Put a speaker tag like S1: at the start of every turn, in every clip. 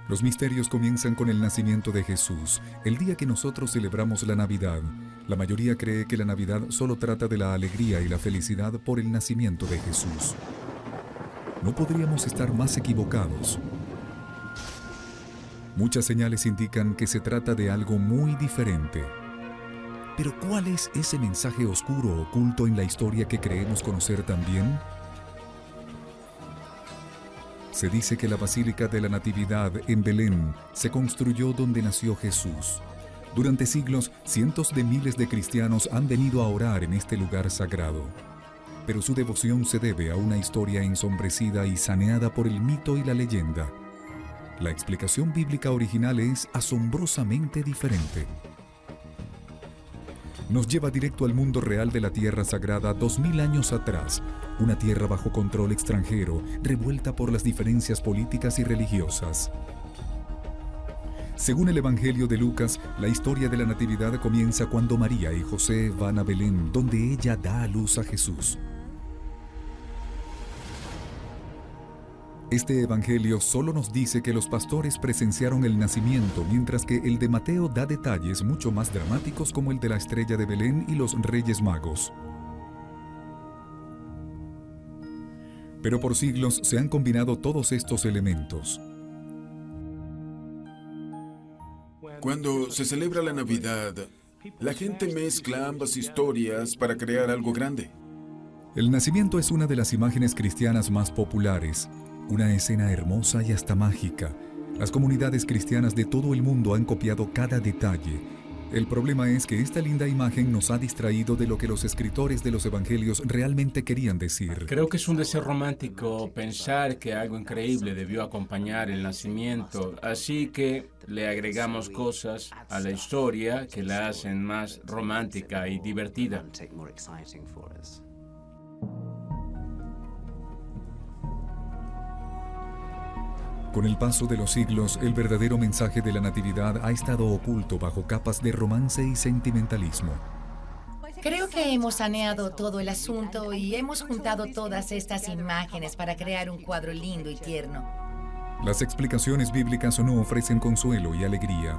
S1: Los misterios comienzan con el nacimiento de Jesús, el día que nosotros celebramos la Navidad. La mayoría cree que la Navidad solo trata de la alegría y la felicidad por el nacimiento de Jesús. No podríamos estar más equivocados. Muchas señales indican que se trata de algo muy diferente. Pero ¿cuál es ese mensaje oscuro oculto en la historia que creemos conocer también? Se dice que la Basílica de la Natividad en Belén se construyó donde nació Jesús. Durante siglos, cientos de miles de cristianos han venido a orar en este lugar sagrado. Pero su devoción se debe a una historia ensombrecida y saneada por el mito y la leyenda. La explicación bíblica original es asombrosamente diferente. Nos lleva directo al mundo real de la tierra sagrada 2000 años atrás, una tierra bajo control extranjero, revuelta por las diferencias políticas y religiosas. Según el Evangelio de Lucas, la historia de la Natividad comienza cuando María y José van a Belén, donde ella da a luz a Jesús. Este evangelio solo nos dice que los pastores presenciaron el nacimiento, mientras que el de Mateo da detalles mucho más dramáticos como el de la estrella de Belén y los Reyes Magos. Pero por siglos se han combinado todos estos elementos.
S2: Cuando se celebra la Navidad, la gente mezcla ambas historias para crear algo grande.
S1: El nacimiento es una de las imágenes cristianas más populares. Una escena hermosa y hasta mágica. Las comunidades cristianas de todo el mundo han copiado cada detalle. El problema es que esta linda imagen nos ha distraído de lo que los escritores de los evangelios realmente querían decir.
S3: Creo que es un deseo romántico pensar que algo increíble debió acompañar el nacimiento, así que le agregamos cosas a la historia que la hacen más romántica y divertida.
S1: Con el paso de los siglos, el verdadero mensaje de la Natividad ha estado oculto bajo capas de romance y sentimentalismo.
S4: Creo que hemos saneado todo el asunto y hemos juntado todas estas imágenes para crear un cuadro lindo y tierno.
S1: Las explicaciones bíblicas no ofrecen consuelo y alegría.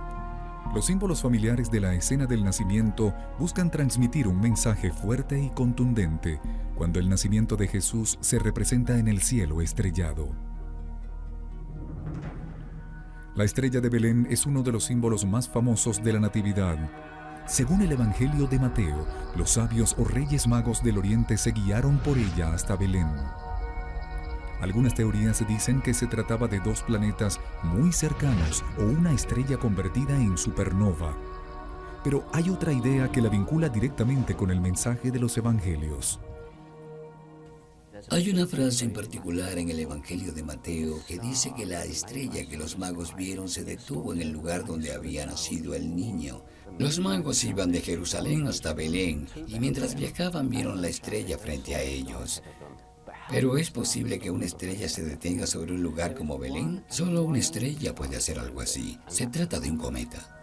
S1: Los símbolos familiares de la escena del nacimiento buscan transmitir un mensaje fuerte y contundente, cuando el nacimiento de Jesús se representa en el cielo estrellado. La estrella de Belén es uno de los símbolos más famosos de la Natividad. Según el Evangelio de Mateo, los sabios o reyes magos del Oriente se guiaron por ella hasta Belén. Algunas teorías dicen que se trataba de dos planetas muy cercanos o una estrella convertida en supernova. Pero hay otra idea que la vincula directamente con el mensaje de los Evangelios.
S5: Hay una frase en particular en el Evangelio de Mateo que dice que la estrella que los magos vieron se detuvo en el lugar donde había nacido el niño. Los magos iban de Jerusalén hasta Belén y mientras viajaban vieron la estrella frente a ellos. ¿Pero es posible que una estrella se detenga sobre un lugar como Belén? Solo una estrella puede hacer algo así. Se trata de un cometa.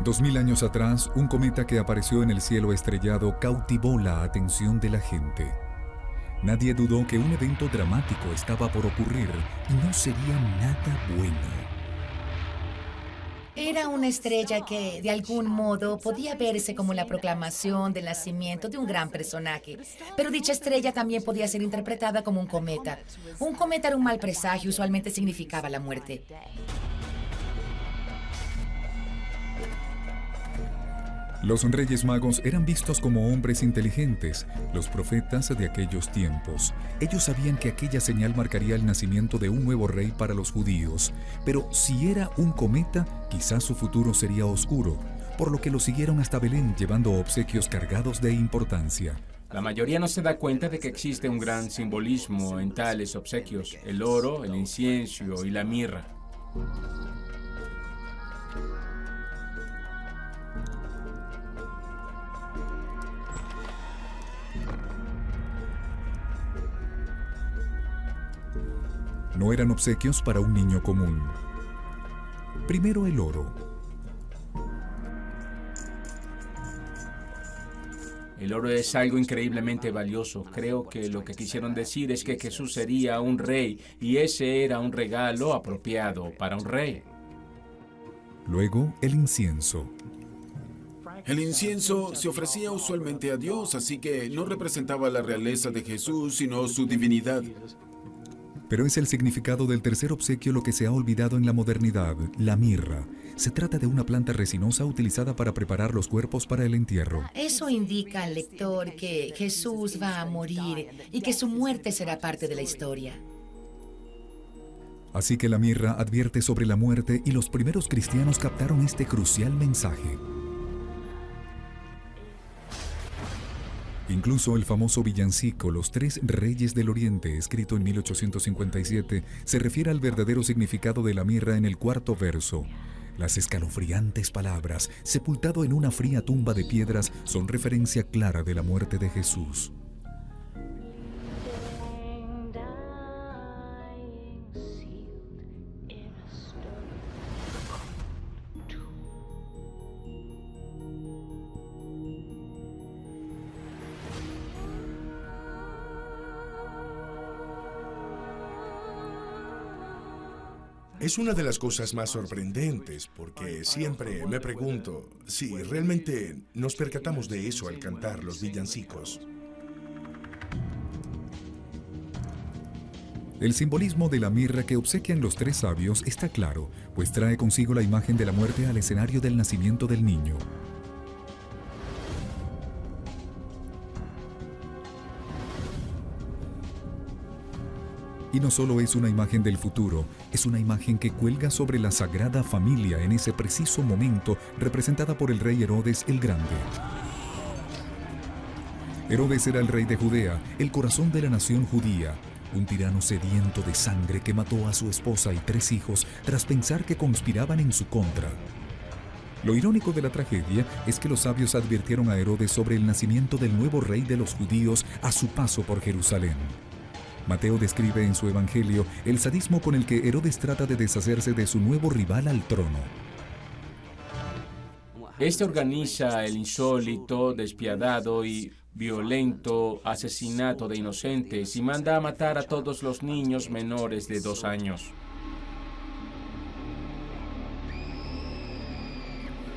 S1: Dos mil años atrás, un cometa que apareció en el cielo estrellado cautivó la atención de la gente. Nadie dudó que un evento dramático estaba por ocurrir y no sería nada bueno.
S4: Era una estrella que, de algún modo, podía verse como la proclamación del nacimiento de un gran personaje. Pero dicha estrella también podía ser interpretada como un cometa. Un cometa era un mal presagio, usualmente significaba la muerte.
S1: Los Reyes Magos eran vistos como hombres inteligentes, los profetas de aquellos tiempos. Ellos sabían que aquella señal marcaría el nacimiento de un nuevo rey para los judíos, pero si era un cometa, quizás su futuro sería oscuro, por lo que lo siguieron hasta Belén llevando obsequios cargados de importancia.
S3: La mayoría no se da cuenta de que existe un gran simbolismo en tales obsequios: el oro, el incienso y la mirra.
S1: No eran obsequios para un niño común. Primero el oro.
S3: El oro es algo increíblemente valioso. Creo que lo que quisieron decir es que Jesús sería un rey y ese era un regalo apropiado para un rey.
S1: Luego, el incienso.
S2: El incienso se ofrecía usualmente a Dios, así que no representaba la realeza de Jesús, sino su divinidad.
S1: Pero es el significado del tercer obsequio lo que se ha olvidado en la modernidad, la mirra. Se trata de una planta resinosa utilizada para preparar los cuerpos para el entierro.
S4: Eso indica al lector que Jesús va a morir y que su muerte será parte de la historia.
S1: Así que la mirra advierte sobre la muerte y los primeros cristianos captaron este crucial mensaje. Incluso el famoso villancico Los Tres Reyes del Oriente, escrito en 1857, se refiere al verdadero significado de la mirra en el cuarto verso. Las escalofriantes palabras, sepultado en una fría tumba de piedras, son referencia clara de la muerte de Jesús.
S6: Es una de las cosas más sorprendentes porque siempre me pregunto si realmente nos percatamos de eso al cantar los villancicos.
S1: El simbolismo de la mirra que obsequian los tres sabios está claro, pues trae consigo la imagen de la muerte al escenario del nacimiento del niño. Y no solo es una imagen del futuro, es una imagen que cuelga sobre la Sagrada Familia en ese preciso momento, representada por el rey Herodes el Grande. Herodes era el rey de Judea, el corazón de la nación judía, un tirano sediento de sangre que mató a su esposa y 3 hijos tras pensar que conspiraban en su contra. Lo irónico de la tragedia es que los sabios advirtieron a Herodes sobre el nacimiento del nuevo rey de los judíos a su paso por Jerusalén. Mateo describe en su evangelio el sadismo con el que Herodes trata de deshacerse de su nuevo rival al trono.
S3: Este organiza el insólito, despiadado y violento asesinato de inocentes y manda a matar a todos los niños menores de 2 años.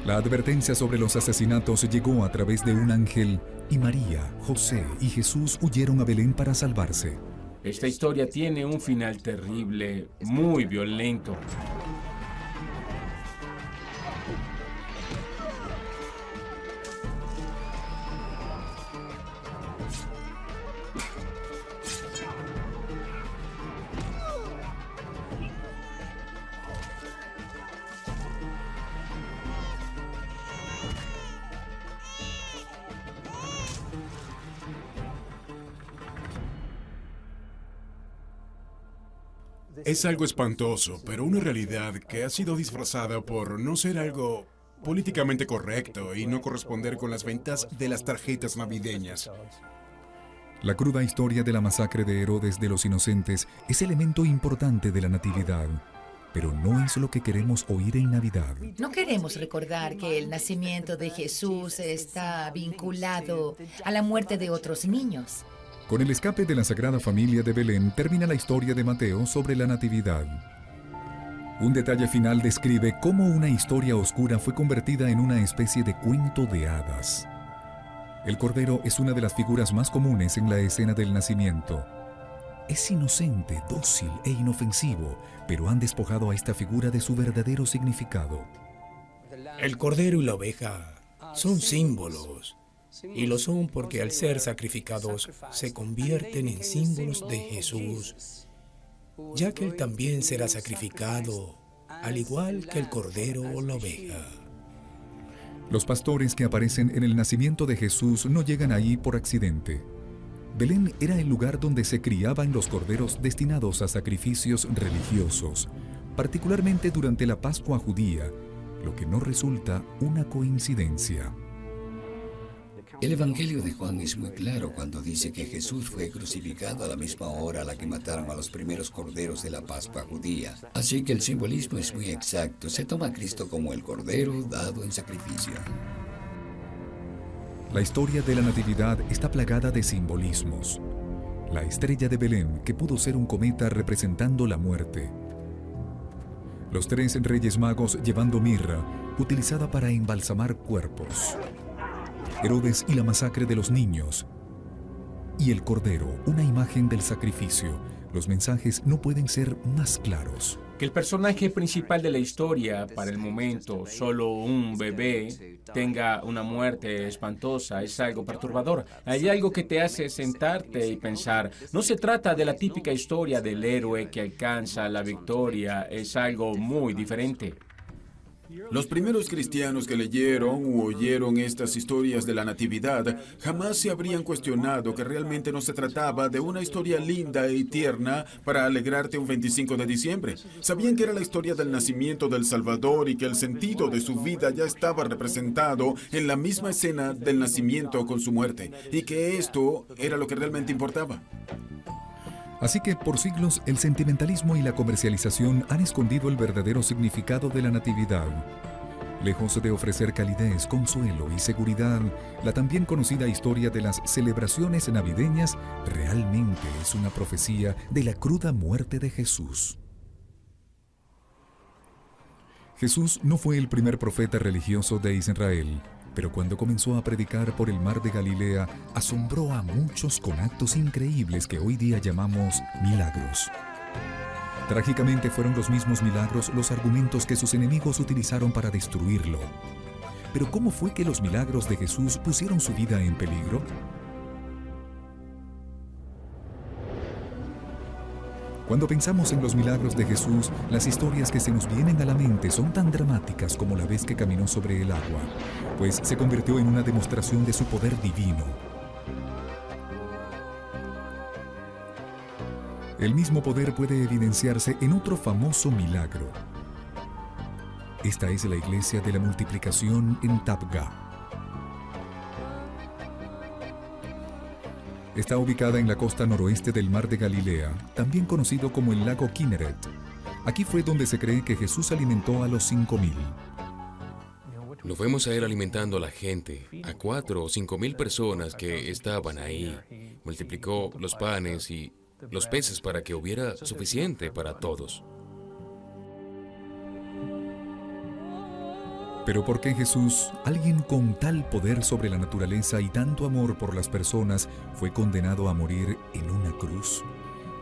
S1: La advertencia sobre los asesinatos llegó a través de un ángel y María, José y Jesús huyeron a Belén para salvarse.
S3: Esta historia tiene un final terrible, muy violento.
S6: Es algo espantoso, pero una realidad que ha sido disfrazada por no ser algo políticamente correcto y no corresponder con las ventas de las tarjetas navideñas.
S1: La cruda historia de la masacre de Herodes de los Inocentes es elemento importante de la Natividad, pero no es lo que queremos oír en Navidad.
S4: No queremos recordar que el nacimiento de Jesús está vinculado a la muerte de otros niños.
S1: Con el escape de la Sagrada Familia de Belén termina la historia de Mateo sobre la Natividad. Un detalle final describe cómo una historia oscura fue convertida en una especie de cuento de hadas. El Cordero es una de las figuras más comunes en la escena del nacimiento. Es inocente, dócil e inofensivo, pero han despojado a esta figura de su verdadero significado.
S7: El cordero y la oveja son símbolos, y lo son porque al ser sacrificados se convierten en símbolos de Jesús, ya que Él también será sacrificado, al igual que el cordero o la oveja.
S1: Los pastores que aparecen en el nacimiento de Jesús no llegan ahí por accidente. Belén era el lugar donde se criaban los corderos destinados a sacrificios religiosos, particularmente durante la Pascua judía, lo que no resulta una coincidencia.
S5: El Evangelio de Juan es muy claro cuando dice que Jesús fue crucificado a la misma hora a la que mataron a los primeros corderos de la Pascua judía. Así que el simbolismo es muy exacto. Se toma a Cristo como el cordero dado en sacrificio.
S1: La historia de la Natividad está plagada de simbolismos. La estrella de Belén, que pudo ser un cometa representando la muerte. Los 3 reyes magos llevando mirra, utilizada para embalsamar cuerpos. Herodes y la masacre de los niños. Y el Cordero, una imagen del sacrificio. Los mensajes no pueden ser más claros.
S3: Que el personaje principal de la historia, para el momento, solo un bebé, tenga una muerte espantosa, es algo perturbador. Hay algo que te hace sentarte y pensar. No se trata de la típica historia del héroe que alcanza la victoria, es algo muy diferente.
S2: Los primeros cristianos que leyeron u oyeron estas historias de la Natividad jamás se habrían cuestionado que realmente no se trataba de una historia linda y tierna para alegrarte un 25 de diciembre. Sabían que era la historia del nacimiento del Salvador y que el sentido de su vida ya estaba representado en la misma escena del nacimiento con su muerte, y que esto era lo que realmente importaba.
S1: Así que por siglos el sentimentalismo y la comercialización han escondido el verdadero significado de la Natividad. Lejos de ofrecer calidez, consuelo y seguridad, la también conocida historia de las celebraciones navideñas realmente es una profecía de la cruda muerte de Jesús. Jesús no fue el primer profeta religioso de Israel, pero cuando comenzó a predicar por el mar de Galilea, asombró a muchos con actos increíbles que hoy día llamamos milagros. Trágicamente fueron los mismos milagros los argumentos que sus enemigos utilizaron para destruirlo. Pero ¿cómo fue que los milagros de Jesús pusieron su vida en peligro? Cuando pensamos en los milagros de Jesús, las historias que se nos vienen a la mente son tan dramáticas como la vez que caminó sobre el agua, pues se convirtió en una demostración de su poder divino. El mismo poder puede evidenciarse en otro famoso milagro. Esta es la iglesia de la multiplicación en Tabgha. Está ubicada en la costa noroeste del mar de Galilea, también conocido como el lago Kinneret. Aquí fue donde se cree que Jesús alimentó a los 5,000.
S8: Lo vemos a él alimentando a la gente, a 4 o 5,000 personas que estaban ahí. Multiplicó los panes y los peces para que hubiera suficiente para todos.
S1: Pero ¿por qué Jesús, alguien con tal poder sobre la naturaleza y tanto amor por las personas, fue condenado a morir en una cruz?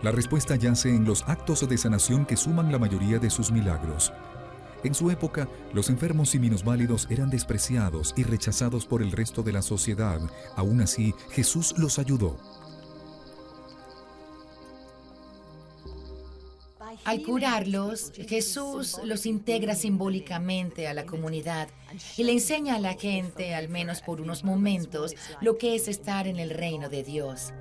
S1: La respuesta yace en los actos de sanación que suman la mayoría de sus milagros. En su época, los enfermos y minusválidos eran despreciados y rechazados por el resto de la sociedad. Aún así, Jesús los ayudó.
S4: Al curarlos, Jesús los integra simbólicamente a la comunidad y le enseña a la gente, al menos por unos momentos, lo que es estar en el reino de Dios.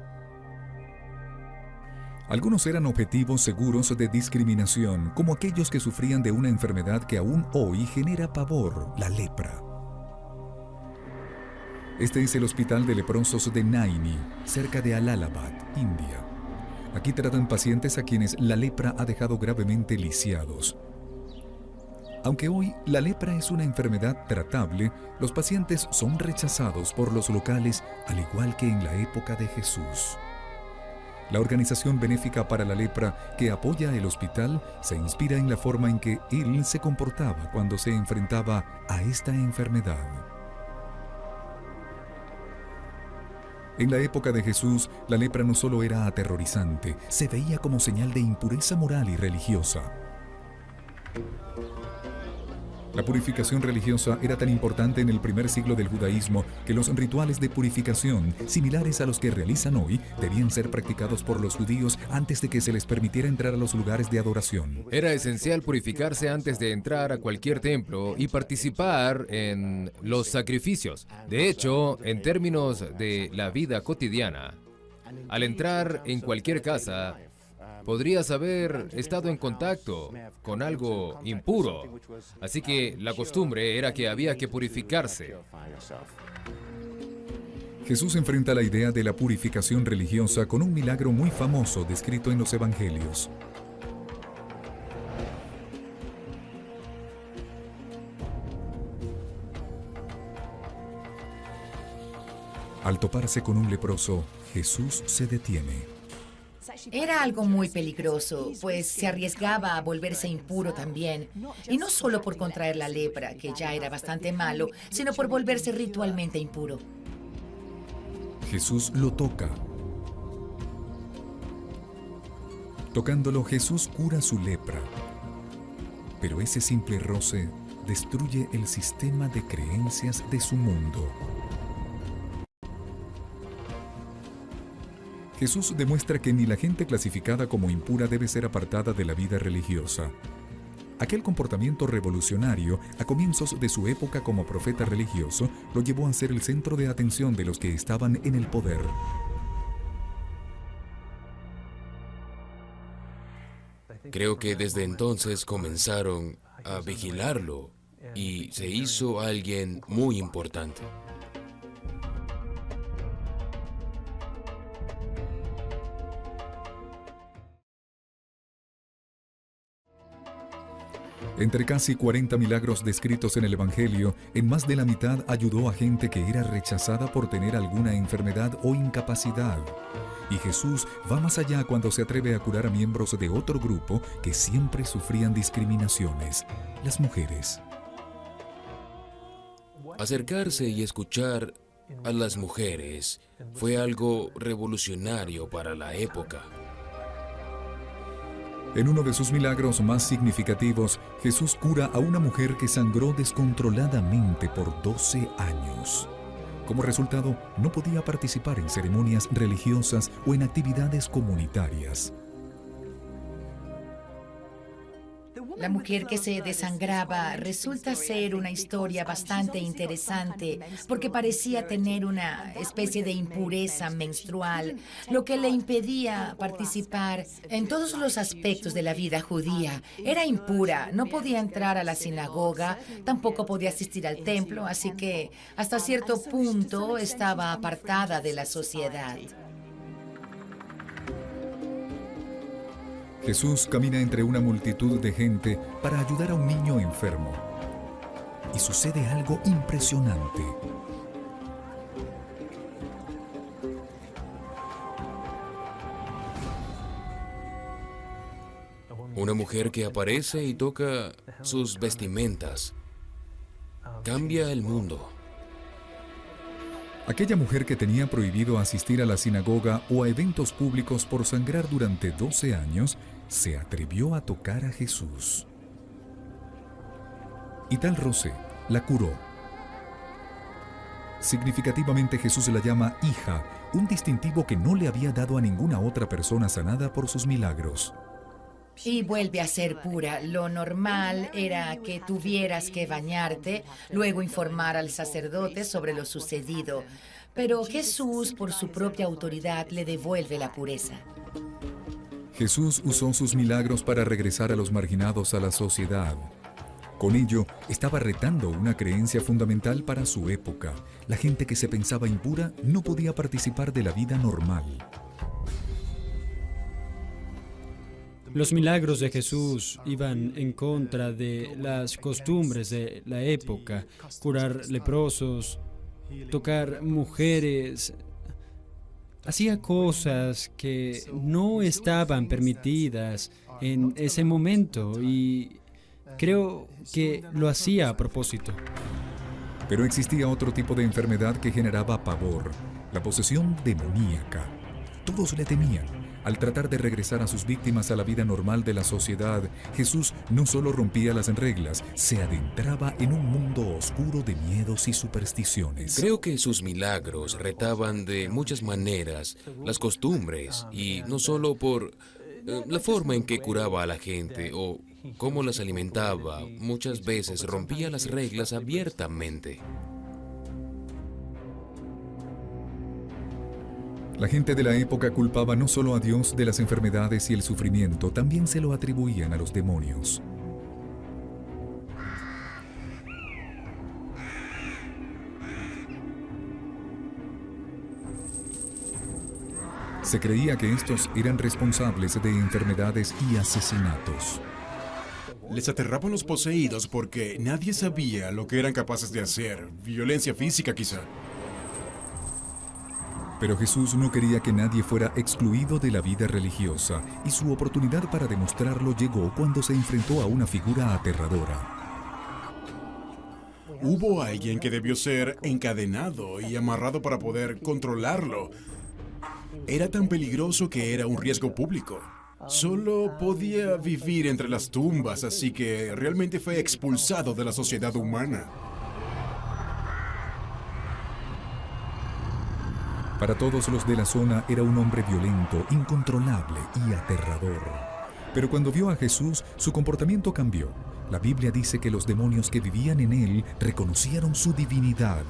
S1: Algunos eran objetivos seguros de discriminación, como aquellos que sufrían de una enfermedad que aún hoy genera pavor, la lepra. Este es el hospital de leprosos de Naini, cerca de Allahabad, India. Aquí tratan pacientes a quienes la lepra ha dejado gravemente lisiados. Aunque hoy la lepra es una enfermedad tratable, los pacientes son rechazados por los locales, al igual que en la época de Jesús. La organización benéfica para la lepra que apoya el hospital se inspira en la forma en que él se comportaba cuando se enfrentaba a esta enfermedad. En la época de Jesús, la lepra no solo era aterrorizante, se veía como señal de impureza moral y religiosa. La purificación religiosa era tan importante en el primer siglo del judaísmo que los rituales de purificación, similares a los que realizan hoy, debían ser practicados por los judíos antes de que se les permitiera entrar a los lugares de adoración.
S9: Era esencial purificarse antes de entrar a cualquier templo y participar en los sacrificios. De hecho, en términos de la vida cotidiana, al entrar en cualquier casa, podrías haber estado en contacto con algo impuro. Así que la costumbre era que había que purificarse.
S1: Jesús enfrenta la idea de la purificación religiosa con un milagro muy famoso descrito en los Evangelios. Al toparse con un leproso, Jesús se detiene.
S4: Era algo muy peligroso, pues se arriesgaba a volverse impuro también. Y no solo por contraer la lepra, que ya era bastante malo, sino por volverse ritualmente impuro.
S1: Jesús lo toca. Tocándolo, Jesús cura su lepra. Pero ese simple roce destruye el sistema de creencias de su mundo. Jesús demuestra que ni la gente clasificada como impura debe ser apartada de la vida religiosa. Aquel comportamiento revolucionario, a comienzos de su época como profeta religioso, lo llevó a ser el centro de atención de los que estaban en el poder.
S8: Creo que desde entonces comenzaron a vigilarlo y se hizo alguien muy importante.
S1: Entre casi 40 milagros descritos en el Evangelio, en más de la mitad ayudó a gente que era rechazada por tener alguna enfermedad o incapacidad. Y Jesús va más allá cuando se atreve a curar a miembros de otro grupo que siempre sufrían discriminaciones, las mujeres.
S8: Acercarse y escuchar a las mujeres fue algo revolucionario para la época.
S1: En uno de sus milagros más significativos, Jesús cura a una mujer que sangró descontroladamente por 12 años. Como resultado, no podía participar en ceremonias religiosas o en actividades comunitarias.
S4: La mujer que se desangraba resulta ser una historia bastante interesante porque parecía tener una especie de impureza menstrual, lo que le impedía participar en todos los aspectos de la vida judía. Era impura, no podía entrar a la sinagoga, tampoco podía asistir al templo, así que hasta cierto punto estaba apartada de la sociedad.
S1: Jesús camina entre una multitud de gente para ayudar a un niño enfermo. Y sucede algo impresionante.
S8: Una mujer que aparece y toca sus vestimentas. Cambia el mundo.
S1: Aquella mujer que tenía prohibido asistir a la sinagoga o a eventos públicos por sangrar durante 12 años, se atrevió a tocar a Jesús. Y tal roce la curó. Significativamente Jesús la llama hija, un distintivo que no le había dado a ninguna otra persona sanada por sus milagros.
S4: Y vuelve a ser pura. Lo normal era que tuvieras que bañarte, luego informar al sacerdote sobre lo sucedido. Pero Jesús, por su propia autoridad, le devuelve la pureza.
S1: Jesús usó sus milagros para regresar a los marginados a la sociedad. Con ello, estaba retando una creencia fundamental para su época. La gente que se pensaba impura no podía participar de la vida normal.
S10: Los milagros de Jesús iban en contra de las costumbres de la época, curar leprosos, tocar mujeres. Hacía cosas que no estaban permitidas en ese momento y creo que lo hacía a propósito.
S1: Pero existía otro tipo de enfermedad que generaba pavor, la posesión demoníaca. Todos le temían. Al tratar de regresar a sus víctimas a la vida normal de la sociedad, Jesús no solo rompía las reglas, se adentraba en un mundo oscuro de miedos y supersticiones.
S8: Creo que sus milagros retaban de muchas maneras las costumbres, y no solo por la forma en que curaba a la gente o cómo las alimentaba, muchas veces rompía las reglas abiertamente.
S1: La gente de la época culpaba no solo a Dios de las enfermedades y el sufrimiento, también se lo atribuían a los demonios. Se creía que estos eran responsables de enfermedades y asesinatos.
S6: Les aterraban los poseídos porque nadie sabía lo que eran capaces de hacer. Violencia física, quizá.
S1: Pero Jesús no quería que nadie fuera excluido de la vida religiosa, y su oportunidad para demostrarlo llegó cuando se enfrentó a una figura aterradora.
S6: Hubo alguien que debió ser encadenado y amarrado para poder controlarlo. Era tan peligroso que era un riesgo público. Solo podía vivir entre las tumbas, así que realmente fue expulsado de la sociedad humana.
S1: Para todos los de la zona era un hombre violento, incontrolable y aterrador. Pero cuando vio a Jesús, su comportamiento cambió. La Biblia dice que los demonios que vivían en él reconocieron su divinidad.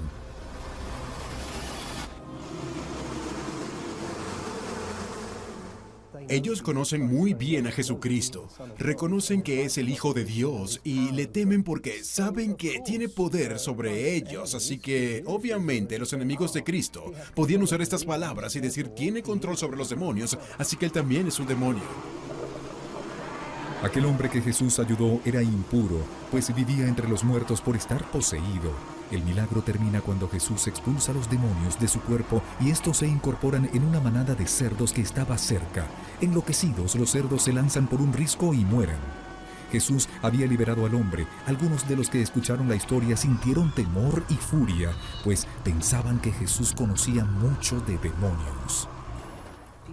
S6: Ellos conocen muy bien a Jesucristo, reconocen que es el Hijo de Dios y le temen porque saben que tiene poder sobre ellos, así que obviamente los enemigos de Cristo podían usar estas palabras y decir tiene control sobre los demonios, así que él también es un demonio.
S1: Aquel hombre que Jesús ayudó era impuro, pues vivía entre los muertos por estar poseído. El milagro termina cuando Jesús expulsa a los demonios de su cuerpo y estos se incorporan en una manada de cerdos que estaba cerca. Enloquecidos, los cerdos se lanzan por un risco y mueren. Jesús había liberado al hombre. Algunos de los que escucharon la historia sintieron temor y furia, pues pensaban que Jesús conocía mucho de demonios.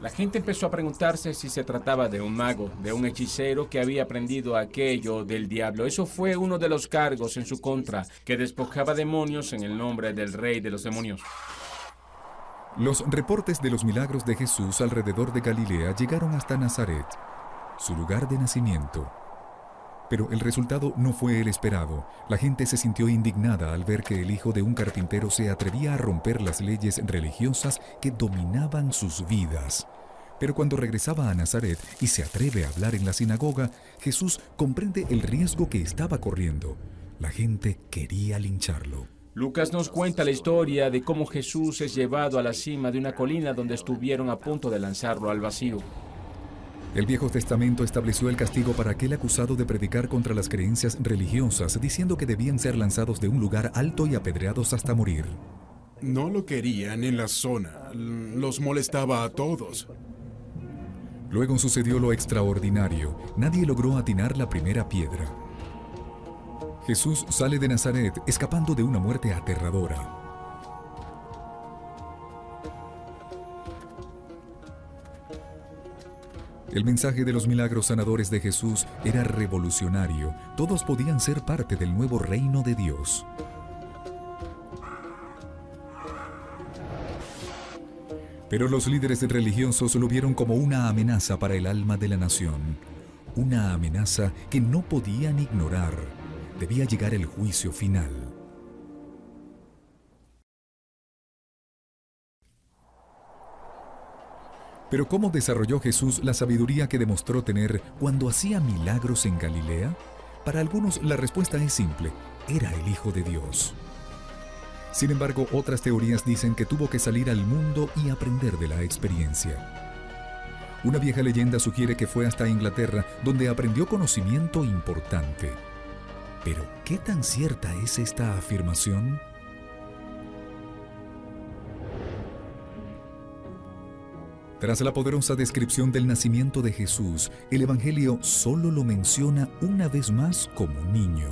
S3: La gente empezó a preguntarse si se trataba de un mago, de un hechicero que había aprendido aquello del diablo. Eso fue uno de los cargos en su contra, que despojaba demonios en el nombre del rey de los demonios.
S1: Los reportes de los milagros de Jesús alrededor de Galilea llegaron hasta Nazaret, su lugar de nacimiento. Pero el resultado no fue el esperado. La gente se sintió indignada al ver que el hijo de un carpintero se atrevía a romper las leyes religiosas que dominaban sus vidas. Pero cuando regresaba a Nazaret y se atreve a hablar en la sinagoga, Jesús comprende el riesgo que estaba corriendo. La gente quería lincharlo.
S3: Lucas nos cuenta la historia de cómo Jesús es llevado a la cima de una colina donde estuvieron a punto de lanzarlo al vacío.
S1: El Viejo Testamento estableció el castigo para aquel acusado de predicar contra las creencias religiosas, diciendo que debían ser lanzados de un lugar alto y apedreados hasta morir.
S6: No lo querían en la zona, los molestaba a todos.
S1: Luego sucedió lo extraordinario. Nadie logró atinar la primera piedra. Jesús sale de Nazaret escapando de una muerte aterradora. El mensaje de los milagros sanadores de Jesús era revolucionario. Todos podían ser parte del nuevo reino de Dios. Pero los líderes religiosos lo vieron como una amenaza para el alma de la nación. Una amenaza que no podían ignorar. Debía llegar el juicio final. Pero ¿cómo desarrolló Jesús la sabiduría que demostró tener cuando hacía milagros en Galilea? Para algunos la respuesta es simple: era el Hijo de Dios. Sin embargo, otras teorías dicen que tuvo que salir al mundo y aprender de la experiencia. Una vieja leyenda sugiere que fue hasta Inglaterra, donde aprendió conocimiento importante. Pero, ¿qué tan cierta es esta afirmación? Tras la poderosa descripción del nacimiento de Jesús, el Evangelio solo lo menciona una vez más como niño.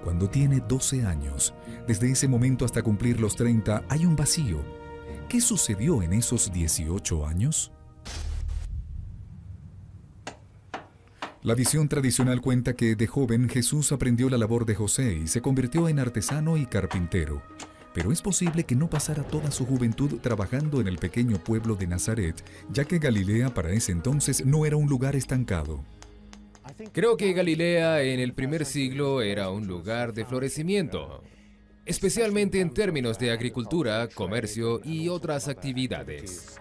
S1: Cuando tiene 12 años, desde ese momento hasta cumplir los 30, hay un vacío. ¿Qué sucedió en esos 18 años? La visión tradicional cuenta que de joven Jesús aprendió la labor de José y se convirtió en artesano y carpintero. Pero es posible que no pasara toda su juventud trabajando en el pequeño pueblo de Nazaret, ya que Galilea para ese entonces no era un lugar estancado.
S9: Creo que Galilea en el primer siglo era un lugar de florecimiento, especialmente en términos de agricultura, comercio y otras actividades.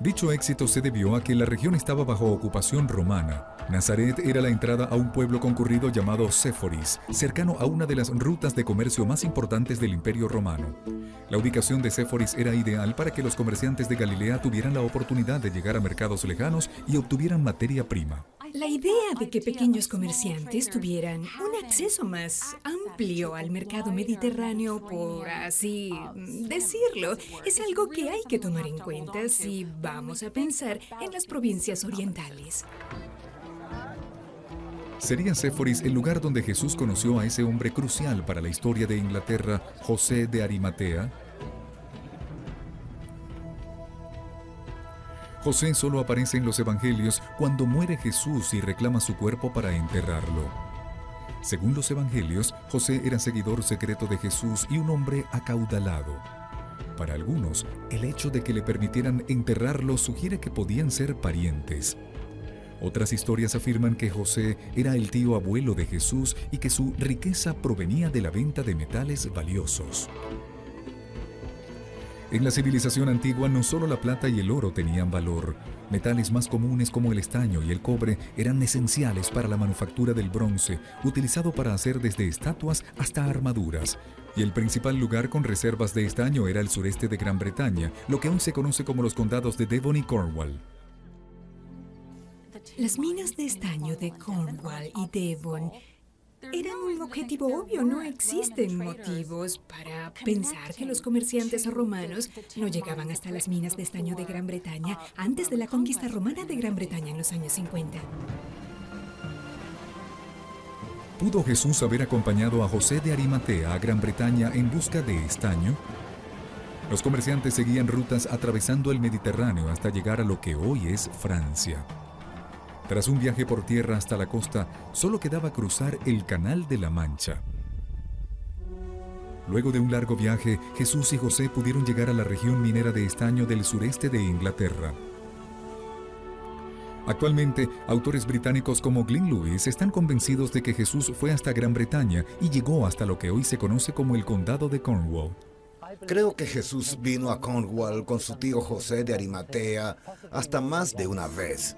S1: Dicho éxito se debió a que la región estaba bajo ocupación romana. Nazaret era la entrada a un pueblo concurrido llamado Séforis, cercano a una de las rutas de comercio más importantes del Imperio Romano. La ubicación de Séforis era ideal para que los comerciantes de Galilea tuvieran la oportunidad de llegar a mercados lejanos y obtuvieran materia prima.
S11: La idea de que pequeños comerciantes tuvieran un acceso más amplio amplio al mercado mediterráneo, por así decirlo. Es algo que hay que tomar en cuenta si vamos a pensar en las provincias orientales.
S1: ¿Sería Séforis el lugar donde Jesús conoció a ese hombre crucial para la historia de Inglaterra, José de Arimatea? José solo aparece en los evangelios cuando muere Jesús y reclama su cuerpo para enterrarlo. Según los evangelios, José era seguidor secreto de Jesús y un hombre acaudalado. Para algunos, el hecho de que le permitieran enterrarlo sugiere que podían ser parientes. Otras historias afirman que José era el tío abuelo de Jesús y que su riqueza provenía de la venta de metales valiosos. En la civilización antigua no solo la plata y el oro tenían valor. Metales más comunes como el estaño y el cobre eran esenciales para la manufactura del bronce, utilizado para hacer desde estatuas hasta armaduras. Y el principal lugar con reservas de estaño era el sureste de Gran Bretaña, lo que hoy se conoce como los condados de Devon y Cornwall.
S11: Las minas de estaño de Cornwall y Devon eran un objetivo obvio. No existen motivos para pensar que los comerciantes romanos no llegaban hasta las minas de estaño de Gran Bretaña antes de la conquista romana de Gran Bretaña en los años 50.
S1: ¿Pudo Jesús haber acompañado a José de Arimatea a Gran Bretaña en busca de estaño? Los comerciantes seguían rutas atravesando el Mediterráneo hasta llegar a lo que hoy es Francia. Tras un viaje por tierra hasta la costa, solo quedaba cruzar el Canal de la Mancha. Luego de un largo viaje, Jesús y José pudieron llegar a la región minera de estaño del sureste de Inglaterra. Actualmente, autores británicos como Glyn Lewis están convencidos de que Jesús fue hasta Gran Bretaña y llegó hasta lo que hoy se conoce como el Condado de Cornwall.
S12: Creo que Jesús vino a Cornwall con su tío José de Arimatea hasta más de una vez.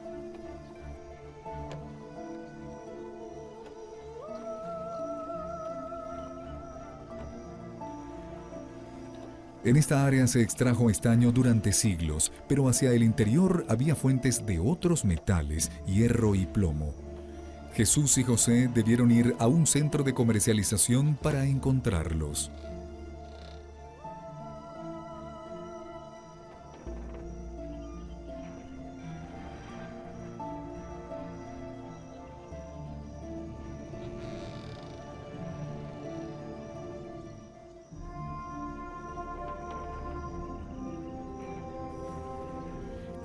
S1: En esta área se extrajo estaño durante siglos, pero hacia el interior había fuentes de otros metales, hierro y plomo. Jesús y José debieron ir a un centro de comercialización para encontrarlos.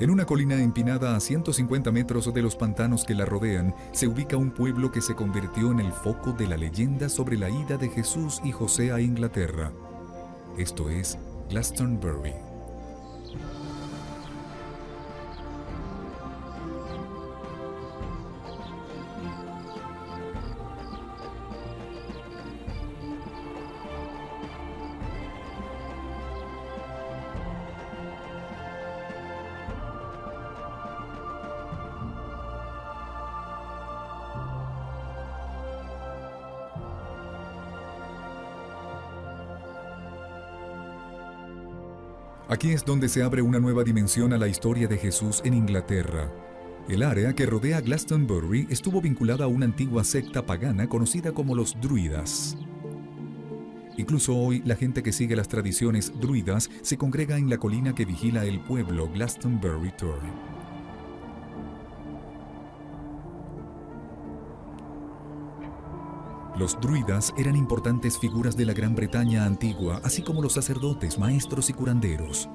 S1: En una colina empinada a 150 metros de los pantanos que la rodean, se ubica un pueblo que se convirtió en el foco de la leyenda sobre la ida de Jesús y José a Inglaterra. Esto es Glastonbury. Aquí es donde se abre una nueva dimensión a la historia de Jesús en Inglaterra. El área que rodea Glastonbury estuvo vinculada a una antigua secta pagana conocida como los druidas. Incluso hoy, la gente que sigue las tradiciones druidas se congrega en la colina que vigila el pueblo Glastonbury Tor. Los druidas eran importantes figuras de la Gran Bretaña antigua, así como los sacerdotes, maestros y curanderos.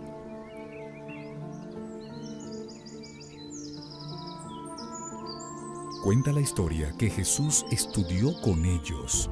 S1: Cuenta la historia que Jesús estudió con ellos.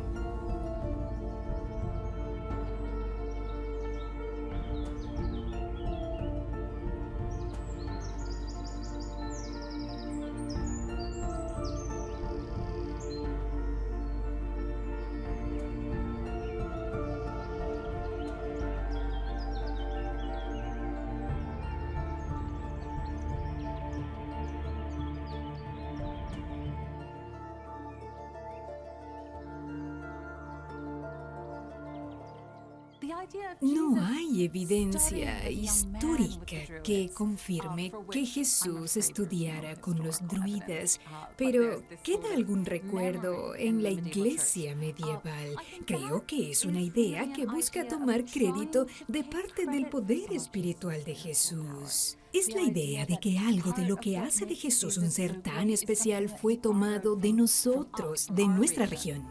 S11: No hay evidencia histórica que confirme que Jesús estudiara con los druidas, pero ¿queda algún recuerdo en la iglesia medieval? Creo que es una idea que busca tomar crédito de parte del poder espiritual de Jesús. Es la idea de que algo de lo que hace de Jesús un ser tan especial fue tomado de nosotros, de nuestra región.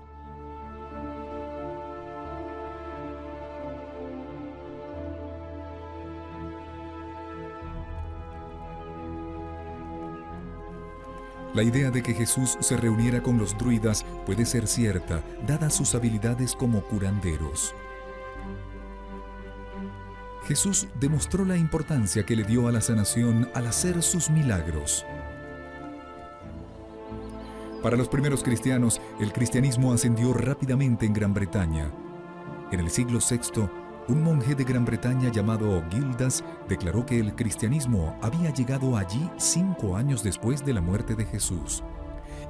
S1: La idea de que Jesús se reuniera con los druidas puede ser cierta, dadas sus habilidades como curanderos. Jesús demostró la importancia que le dio a la sanación al hacer sus milagros. Para los primeros cristianos, el cristianismo ascendió rápidamente en Gran Bretaña. En el siglo VI, un monje de Gran Bretaña llamado Gildas declaró que el cristianismo había llegado allí 5 años después de la muerte de Jesús.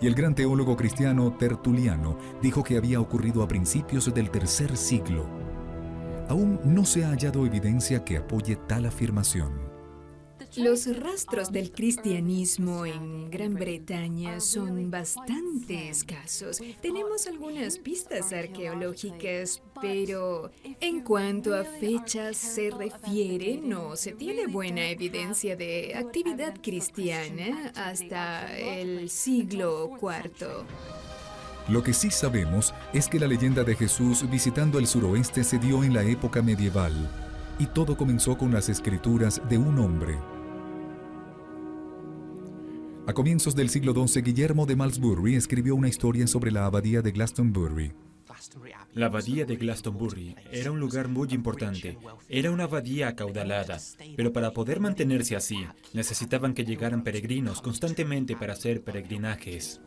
S1: Y el gran teólogo cristiano Tertuliano dijo que había ocurrido a principios del tercer siglo. Aún no se ha hallado evidencia que apoye tal afirmación.
S11: Los rastros del cristianismo en Gran Bretaña son bastante escasos. Tenemos algunas pistas arqueológicas, pero en cuanto a fechas se refiere, no se tiene buena evidencia de actividad cristiana hasta el siglo IV.
S1: Lo que sí sabemos es que la leyenda de Jesús visitando el suroeste se dio en la época medieval, y todo comenzó con las escrituras de un hombre. A comienzos del siglo XII, Guillermo de Malmesbury escribió una historia sobre la abadía de Glastonbury.
S13: La abadía de Glastonbury era un lugar muy importante. Era una abadía acaudalada, pero para poder mantenerse así, necesitaban que llegaran peregrinos constantemente para hacer peregrinajes.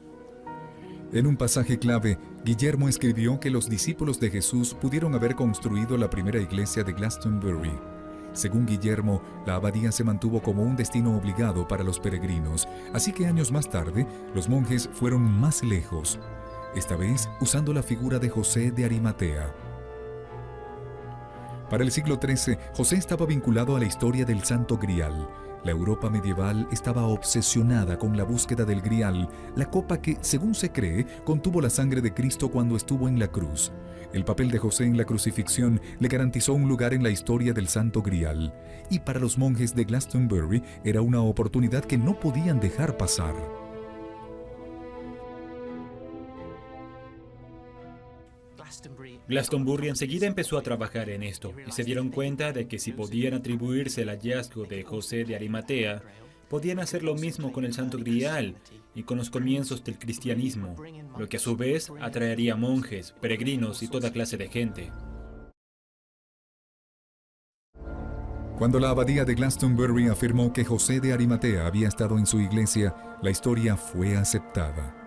S1: En un pasaje clave, Guillermo escribió que los discípulos de Jesús pudieron haber construido la primera iglesia de Glastonbury. Según Guillermo, la abadía se mantuvo como un destino obligado para los peregrinos, así que años más tarde, los monjes fueron más lejos, esta vez usando la figura de José de Arimatea. Para el siglo XIII, José estaba vinculado a la historia del Santo Grial. La Europa medieval estaba obsesionada con la búsqueda del Grial, la copa que, según se cree, contuvo la sangre de Cristo cuando estuvo en la cruz. El papel de José en la crucifixión le garantizó un lugar en la historia del Santo Grial, y para los monjes de Glastonbury era una oportunidad que no podían dejar pasar.
S13: Glastonbury enseguida empezó a trabajar en esto y se dieron cuenta de que si podían atribuirse el hallazgo de José de Arimatea, podían hacer lo mismo con el Santo Grial y con los comienzos del cristianismo, lo que a su vez atraería monjes, peregrinos y toda clase de gente.
S1: Cuando la abadía de Glastonbury afirmó que José de Arimatea había estado en su iglesia, la historia fue aceptada.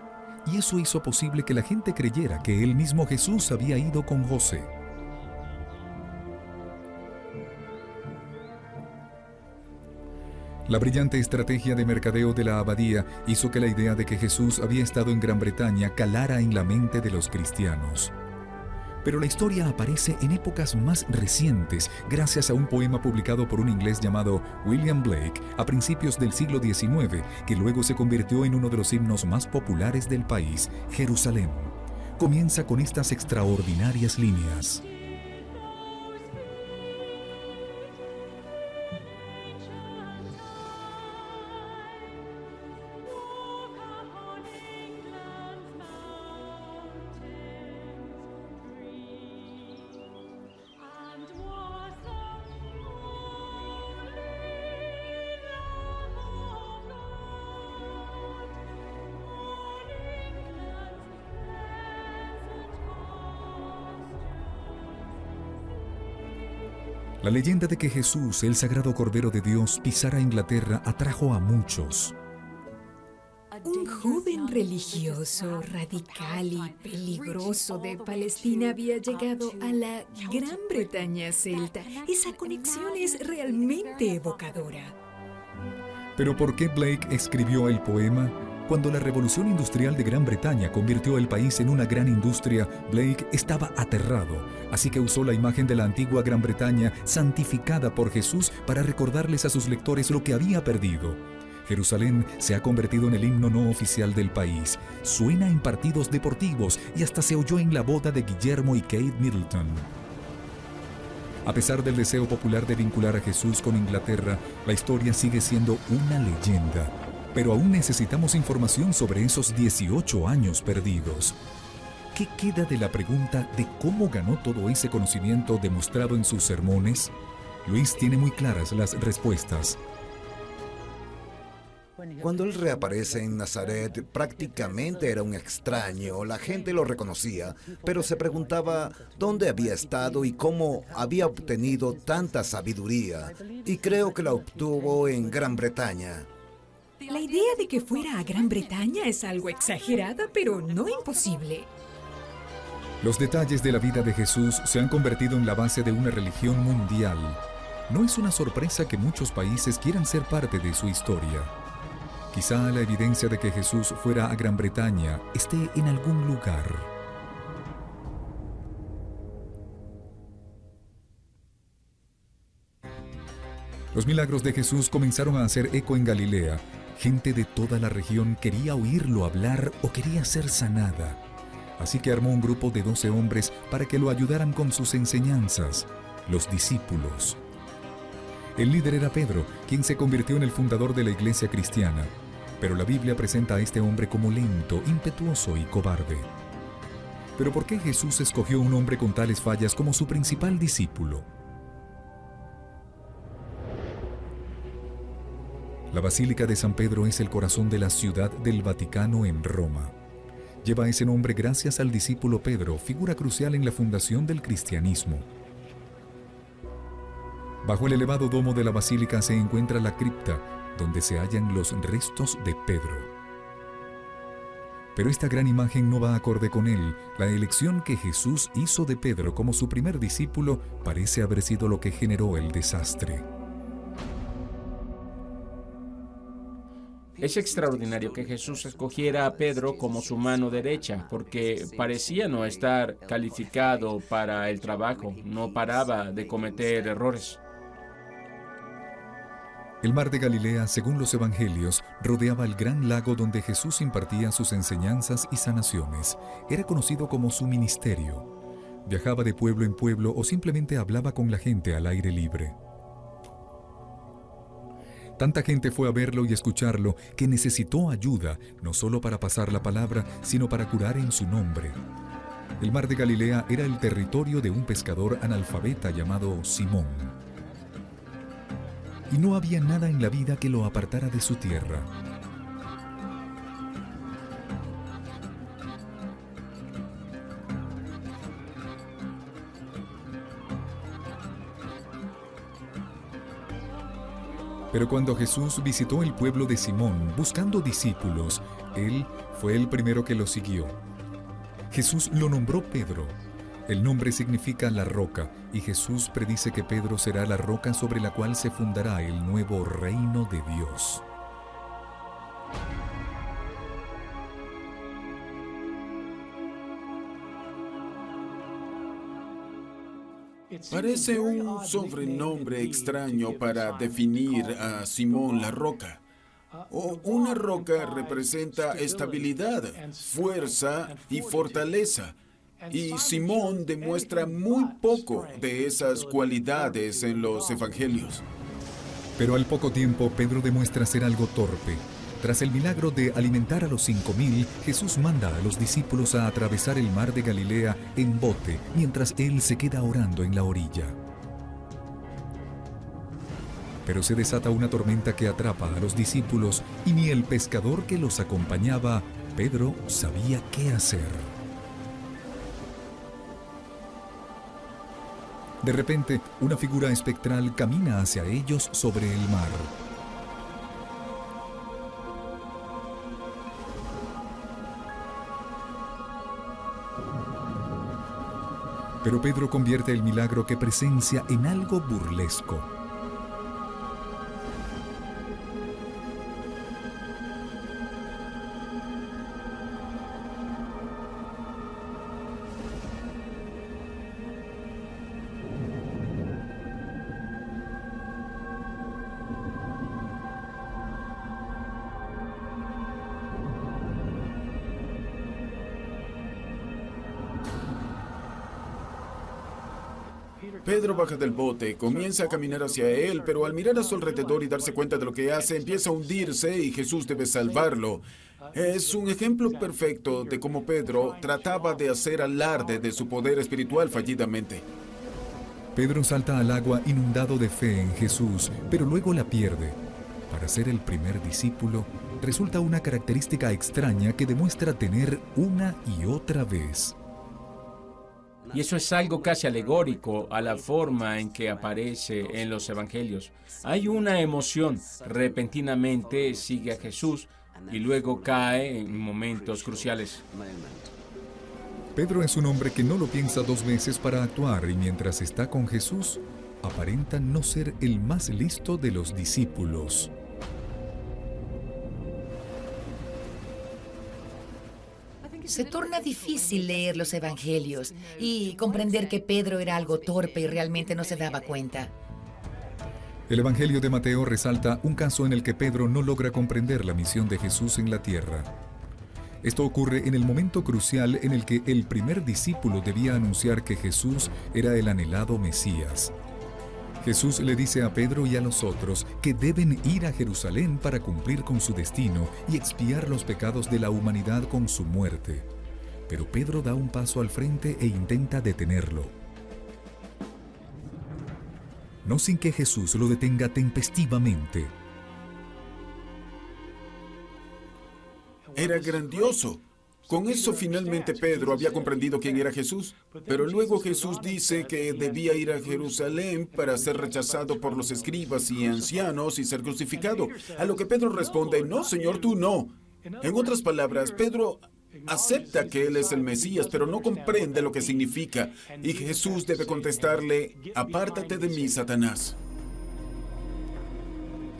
S1: Y eso hizo posible que la gente creyera que el mismo Jesús había ido con José. La brillante estrategia de mercadeo de la abadía hizo que la idea de que Jesús había estado en Gran Bretaña calara en la mente de los cristianos. Pero la historia aparece en épocas más recientes, gracias a un poema publicado por un inglés llamado William Blake a principios del siglo XIX, que luego se convirtió en uno de los himnos más populares del país, Jerusalén. Comienza con estas extraordinarias líneas. La leyenda de que Jesús, el Sagrado Cordero de Dios, pisara Inglaterra atrajo a muchos.
S11: Un joven religioso, radical y peligroso de Palestina había llegado a la Gran Bretaña celta. Esa conexión es realmente evocadora.
S1: ¿Pero por qué Blake escribió el poema? Cuando la revolución industrial de Gran Bretaña convirtió el país en una gran industria, Blake estaba aterrado, así que usó la imagen de la antigua Gran Bretaña santificada por Jesús para recordarles a sus lectores lo que había perdido. Jerusalén se ha convertido en el himno no oficial del país. Suena en partidos deportivos y hasta se oyó en la boda de Guillermo y Kate Middleton. A pesar del deseo popular de vincular a Jesús con Inglaterra, la historia sigue siendo una leyenda. Pero aún necesitamos información sobre esos 18 años perdidos. ¿Qué queda de la pregunta de cómo ganó todo ese conocimiento demostrado en sus sermones? Luis tiene muy claras las respuestas.
S12: Cuando él reaparece en Nazaret, prácticamente era un extraño. La gente lo reconocía, pero se preguntaba dónde había estado y cómo había obtenido tanta sabiduría. Y creo que la obtuvo en Gran Bretaña.
S11: La idea de que fuera a Gran Bretaña es algo exagerada, pero no imposible.
S1: Los detalles de la vida de Jesús se han convertido en la base de una religión mundial. No es una sorpresa que muchos países quieran ser parte de su historia. Quizá la evidencia de que Jesús fuera a Gran Bretaña esté en algún lugar. Los milagros de Jesús comenzaron a hacer eco en Galilea. Gente de toda la región quería oírlo hablar o quería ser sanada. Así que armó un grupo de 12 hombres para que lo ayudaran con sus enseñanzas, los discípulos. El líder era Pedro, quien se convirtió en el fundador de la iglesia cristiana. Pero la Biblia presenta a este hombre como lento, impetuoso y cobarde. ¿Pero por qué Jesús escogió un hombre con tales fallas como su principal discípulo? La Basílica de San Pedro es el corazón de la ciudad del Vaticano en Roma. Lleva ese nombre gracias al discípulo Pedro, figura crucial en la fundación del cristianismo. Bajo el elevado domo de la basílica se encuentra la cripta, donde se hallan los restos de Pedro. Pero esta gran imagen no va acorde con él. La elección que Jesús hizo de Pedro como su primer discípulo parece haber sido lo que generó el desastre.
S3: Es extraordinario que Jesús escogiera a Pedro como su mano derecha, porque parecía no estar calificado para el trabajo, no paraba de cometer errores.
S1: El mar de Galilea, según los evangelios, rodeaba el gran lago donde Jesús impartía sus enseñanzas y sanaciones. Era conocido como su ministerio. Viajaba de pueblo en pueblo o simplemente hablaba con la gente al aire libre. Tanta gente fue a verlo y escucharlo que necesitó ayuda, no solo para pasar la palabra, sino para curar en su nombre. El mar de Galilea era el territorio de un pescador analfabeta llamado Simón. Y no había nada en la vida que lo apartara de su tierra. Pero cuando Jesús visitó el pueblo de Simón buscando discípulos, él fue el primero que lo siguió. Jesús lo nombró Pedro. El nombre significa la roca, y Jesús predice que Pedro será la roca sobre la cual se fundará el nuevo reino de Dios.
S2: Parece un sobrenombre extraño para definir a Simón la roca. Una roca representa estabilidad, fuerza y fortaleza. Y Simón demuestra muy poco de esas cualidades en los evangelios.
S1: Pero al poco tiempo, Pedro demuestra ser algo torpe. Tras el milagro de alimentar a los 5,000, Jesús manda a los discípulos a atravesar el mar de Galilea en bote, mientras él se queda orando en la orilla. Pero se desata una tormenta que atrapa a los discípulos y ni el pescador que los acompañaba, Pedro, sabía qué hacer. De repente, una figura espectral camina hacia ellos sobre el mar. Pero Pedro convierte el milagro que presencia en algo burlesco.
S2: Pedro baja del bote, comienza a caminar hacia él, pero al mirar a su alrededor y darse cuenta de lo que hace, empieza a hundirse y Jesús debe salvarlo. Es un ejemplo perfecto de cómo Pedro trataba de hacer alarde de su poder espiritual fallidamente.
S1: Pedro salta al agua inundado de fe en Jesús, pero luego la pierde. Para ser el primer discípulo, resulta una característica extraña que demuestra tener una y otra vez.
S3: Y eso es algo casi alegórico a la forma en que aparece en los evangelios. Hay una emoción, repentinamente sigue a Jesús y luego cae en momentos cruciales.
S1: Pedro es un hombre que no lo piensa dos veces para actuar y mientras está con Jesús, aparenta no ser el más listo de los discípulos.
S4: Se torna difícil leer los evangelios y comprender que Pedro era algo torpe y realmente no se daba cuenta.
S1: El Evangelio de Mateo resalta un caso en el que Pedro no logra comprender la misión de Jesús en la tierra. Esto ocurre en el momento crucial en el que el primer discípulo debía anunciar que Jesús era el anhelado Mesías. Jesús le dice a Pedro y a los otros que deben ir a Jerusalén para cumplir con su destino y expiar los pecados de la humanidad con su muerte. Pero Pedro da un paso al frente e intenta detenerlo. No sin que Jesús lo detenga tempestivamente.
S2: Era grandioso. Con eso finalmente Pedro había comprendido quién era Jesús. Pero luego Jesús dice que debía ir a Jerusalén para ser rechazado por los escribas y ancianos y ser crucificado. A lo que Pedro responde, no, Señor, tú no. En otras palabras, Pedro acepta que él es el Mesías, pero no comprende lo que significa. Y Jesús debe contestarle, apártate de mí, Satanás.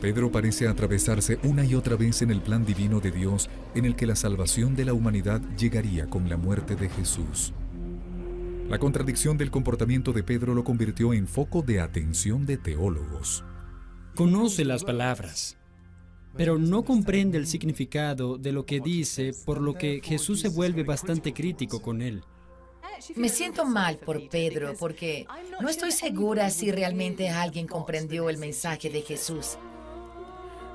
S1: Pedro parece atravesarse una y otra vez en el plan divino de Dios en el que la salvación de la humanidad llegaría con la muerte de Jesús. La contradicción del comportamiento de Pedro lo convirtió en foco de atención de teólogos.
S10: Conoce las palabras, pero no comprende el significado de lo que dice, por lo que Jesús se vuelve bastante crítico con él.
S4: Me siento mal por Pedro porque no estoy segura si realmente alguien comprendió el mensaje de Jesús.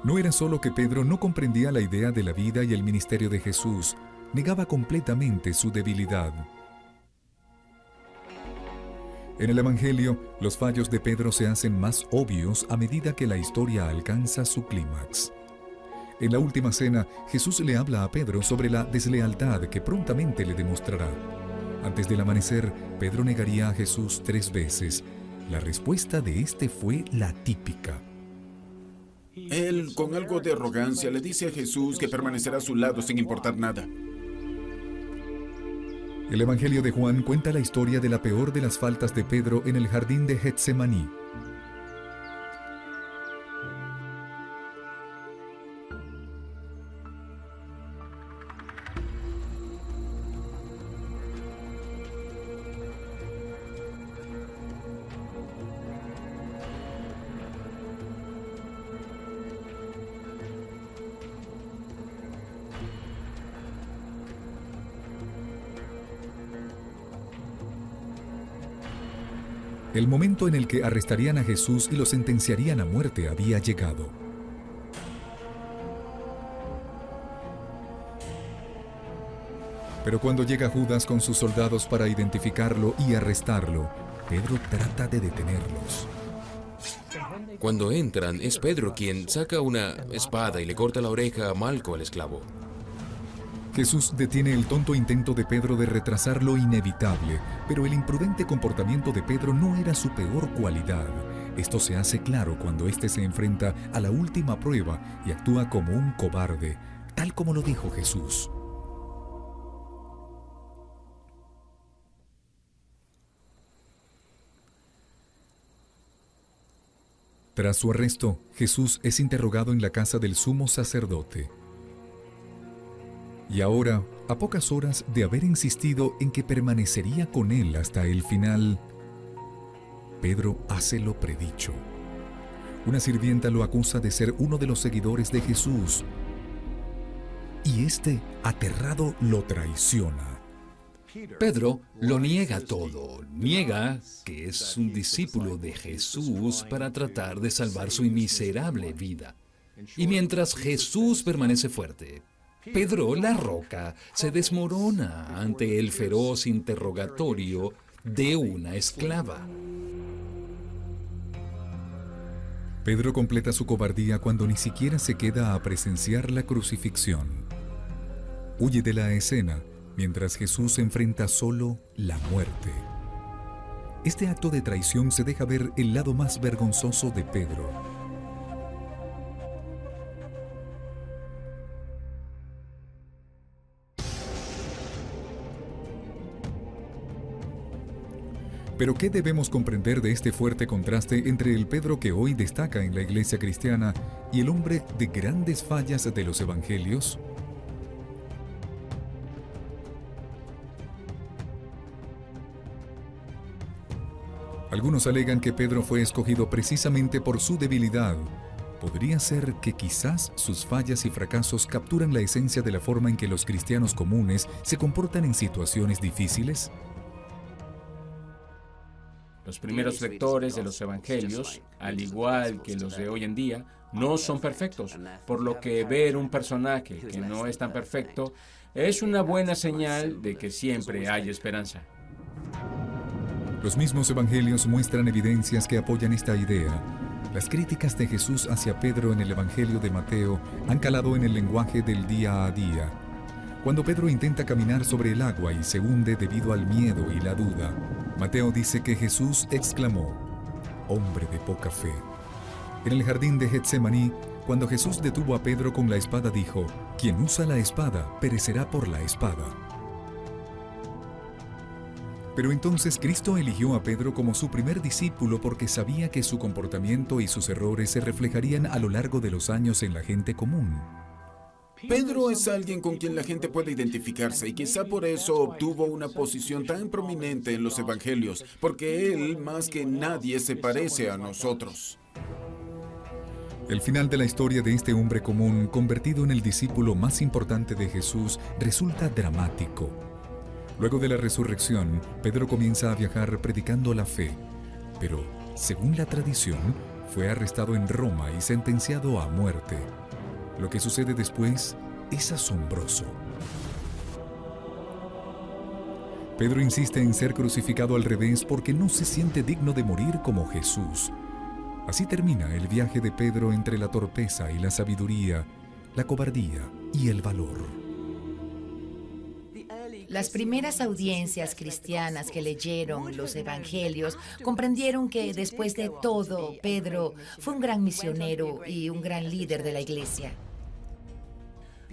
S1: No era solo que Pedro no comprendía la idea de la vida y el ministerio de Jesús, negaba completamente su debilidad. En el Evangelio, los fallos de Pedro se hacen más obvios a medida que la historia alcanza su clímax. En la última cena, Jesús le habla a Pedro sobre la deslealtad que prontamente le demostrará. Antes del amanecer, Pedro negaría a Jesús 3 veces. La respuesta de este fue la típica.
S2: Él, con algo de arrogancia, le dice a Jesús que permanecerá a su lado sin importar nada.
S1: El Evangelio de Juan cuenta la historia de la peor de las faltas de Pedro en el jardín de Getsemaní. El momento en el que arrestarían a Jesús y lo sentenciarían a muerte había llegado. Pero cuando llega Judas con sus soldados para identificarlo y arrestarlo, Pedro trata de detenerlos.
S8: Cuando entran, es Pedro quien saca una espada y le corta la oreja a Malco, el esclavo.
S1: Jesús detiene el tonto intento de Pedro de retrasar lo inevitable, pero el imprudente comportamiento de Pedro no era su peor cualidad. Esto se hace claro cuando éste se enfrenta a la última prueba y actúa como un cobarde, tal como lo dijo Jesús. Tras su arresto, Jesús es interrogado en la casa del sumo sacerdote. Y ahora, a pocas horas de haber insistido en que permanecería con él hasta el final, Pedro hace lo predicho. Una sirvienta lo acusa de ser uno de los seguidores de Jesús, y este, aterrado, lo traiciona.
S14: Pedro lo niega todo, niega que es un discípulo de Jesús para tratar de salvar su miserable vida. Y mientras Jesús permanece fuerte, Pedro, la roca, se desmorona ante el feroz interrogatorio de una esclava.
S1: Pedro completa su cobardía cuando ni siquiera se queda a presenciar la crucifixión. Huye de la escena mientras Jesús enfrenta solo la muerte. Este acto de traición se deja ver el lado más vergonzoso de Pedro. Pero ¿qué debemos comprender de este fuerte contraste entre el Pedro que hoy destaca en la iglesia cristiana y el hombre de grandes fallas de los evangelios? Algunos alegan que Pedro fue escogido precisamente por su debilidad. ¿Podría ser que quizás sus fallas y fracasos capturan la esencia de la forma en que los cristianos comunes se comportan en situaciones difíciles?
S3: Los primeros lectores de los evangelios, al igual que los de hoy en día, no son perfectos, por lo que ver un personaje que no es tan perfecto es una buena señal de que siempre hay esperanza.
S1: Los mismos evangelios muestran evidencias que apoyan esta idea. Las críticas de Jesús hacia Pedro en el Evangelio de Mateo han calado en el lenguaje del día a día. Cuando Pedro intenta caminar sobre el agua y se hunde debido al miedo y la duda, Mateo dice que Jesús exclamó: «Hombre de poca fe». En el jardín de Getsemaní, cuando Jesús detuvo a Pedro con la espada, dijo: «Quien usa la espada perecerá por la espada». Pero entonces Cristo eligió a Pedro como su primer discípulo porque sabía que su comportamiento y sus errores se reflejarían a lo largo de los años en la gente común.
S2: Pedro es alguien con quien la gente puede identificarse y quizá por eso obtuvo una posición tan prominente en los evangelios, porque él más que nadie se parece a nosotros.
S1: El final de la historia de este hombre común, convertido en el discípulo más importante de Jesús, resulta dramático. Luego de la resurrección, Pedro comienza a viajar predicando la fe, pero, según la tradición, fue arrestado en Roma y sentenciado a muerte. Lo que sucede después es asombroso. Pedro insiste en ser crucificado al revés porque no se siente digno de morir como Jesús. Así termina el viaje de Pedro entre la torpeza y la sabiduría, la cobardía y el valor.
S4: Las primeras audiencias cristianas que leyeron los evangelios comprendieron que después de todo, Pedro fue un gran misionero y un gran líder de la iglesia.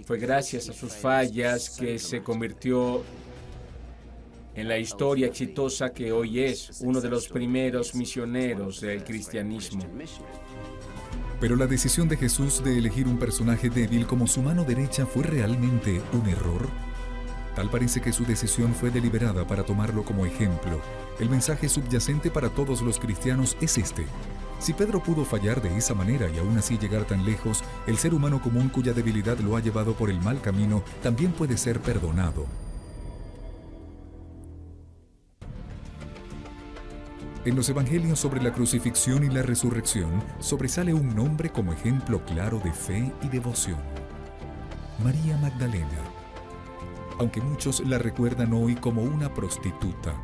S3: Fue gracias a sus fallas que se convirtió en la historia exitosa que hoy es, uno de los primeros misioneros del cristianismo.
S1: Pero la decisión de Jesús de elegir un personaje débil como su mano derecha fue realmente un error. Tal parece que su decisión fue deliberada para tomarlo como ejemplo. El mensaje subyacente para todos los cristianos es este: si Pedro pudo fallar de esa manera y aún así llegar tan lejos, el ser humano común cuya debilidad lo ha llevado por el mal camino también puede ser perdonado. En los evangelios sobre la crucifixión y la resurrección, sobresale un nombre como ejemplo claro de fe y devoción: María Magdalena. Aunque muchos la recuerdan hoy como una prostituta.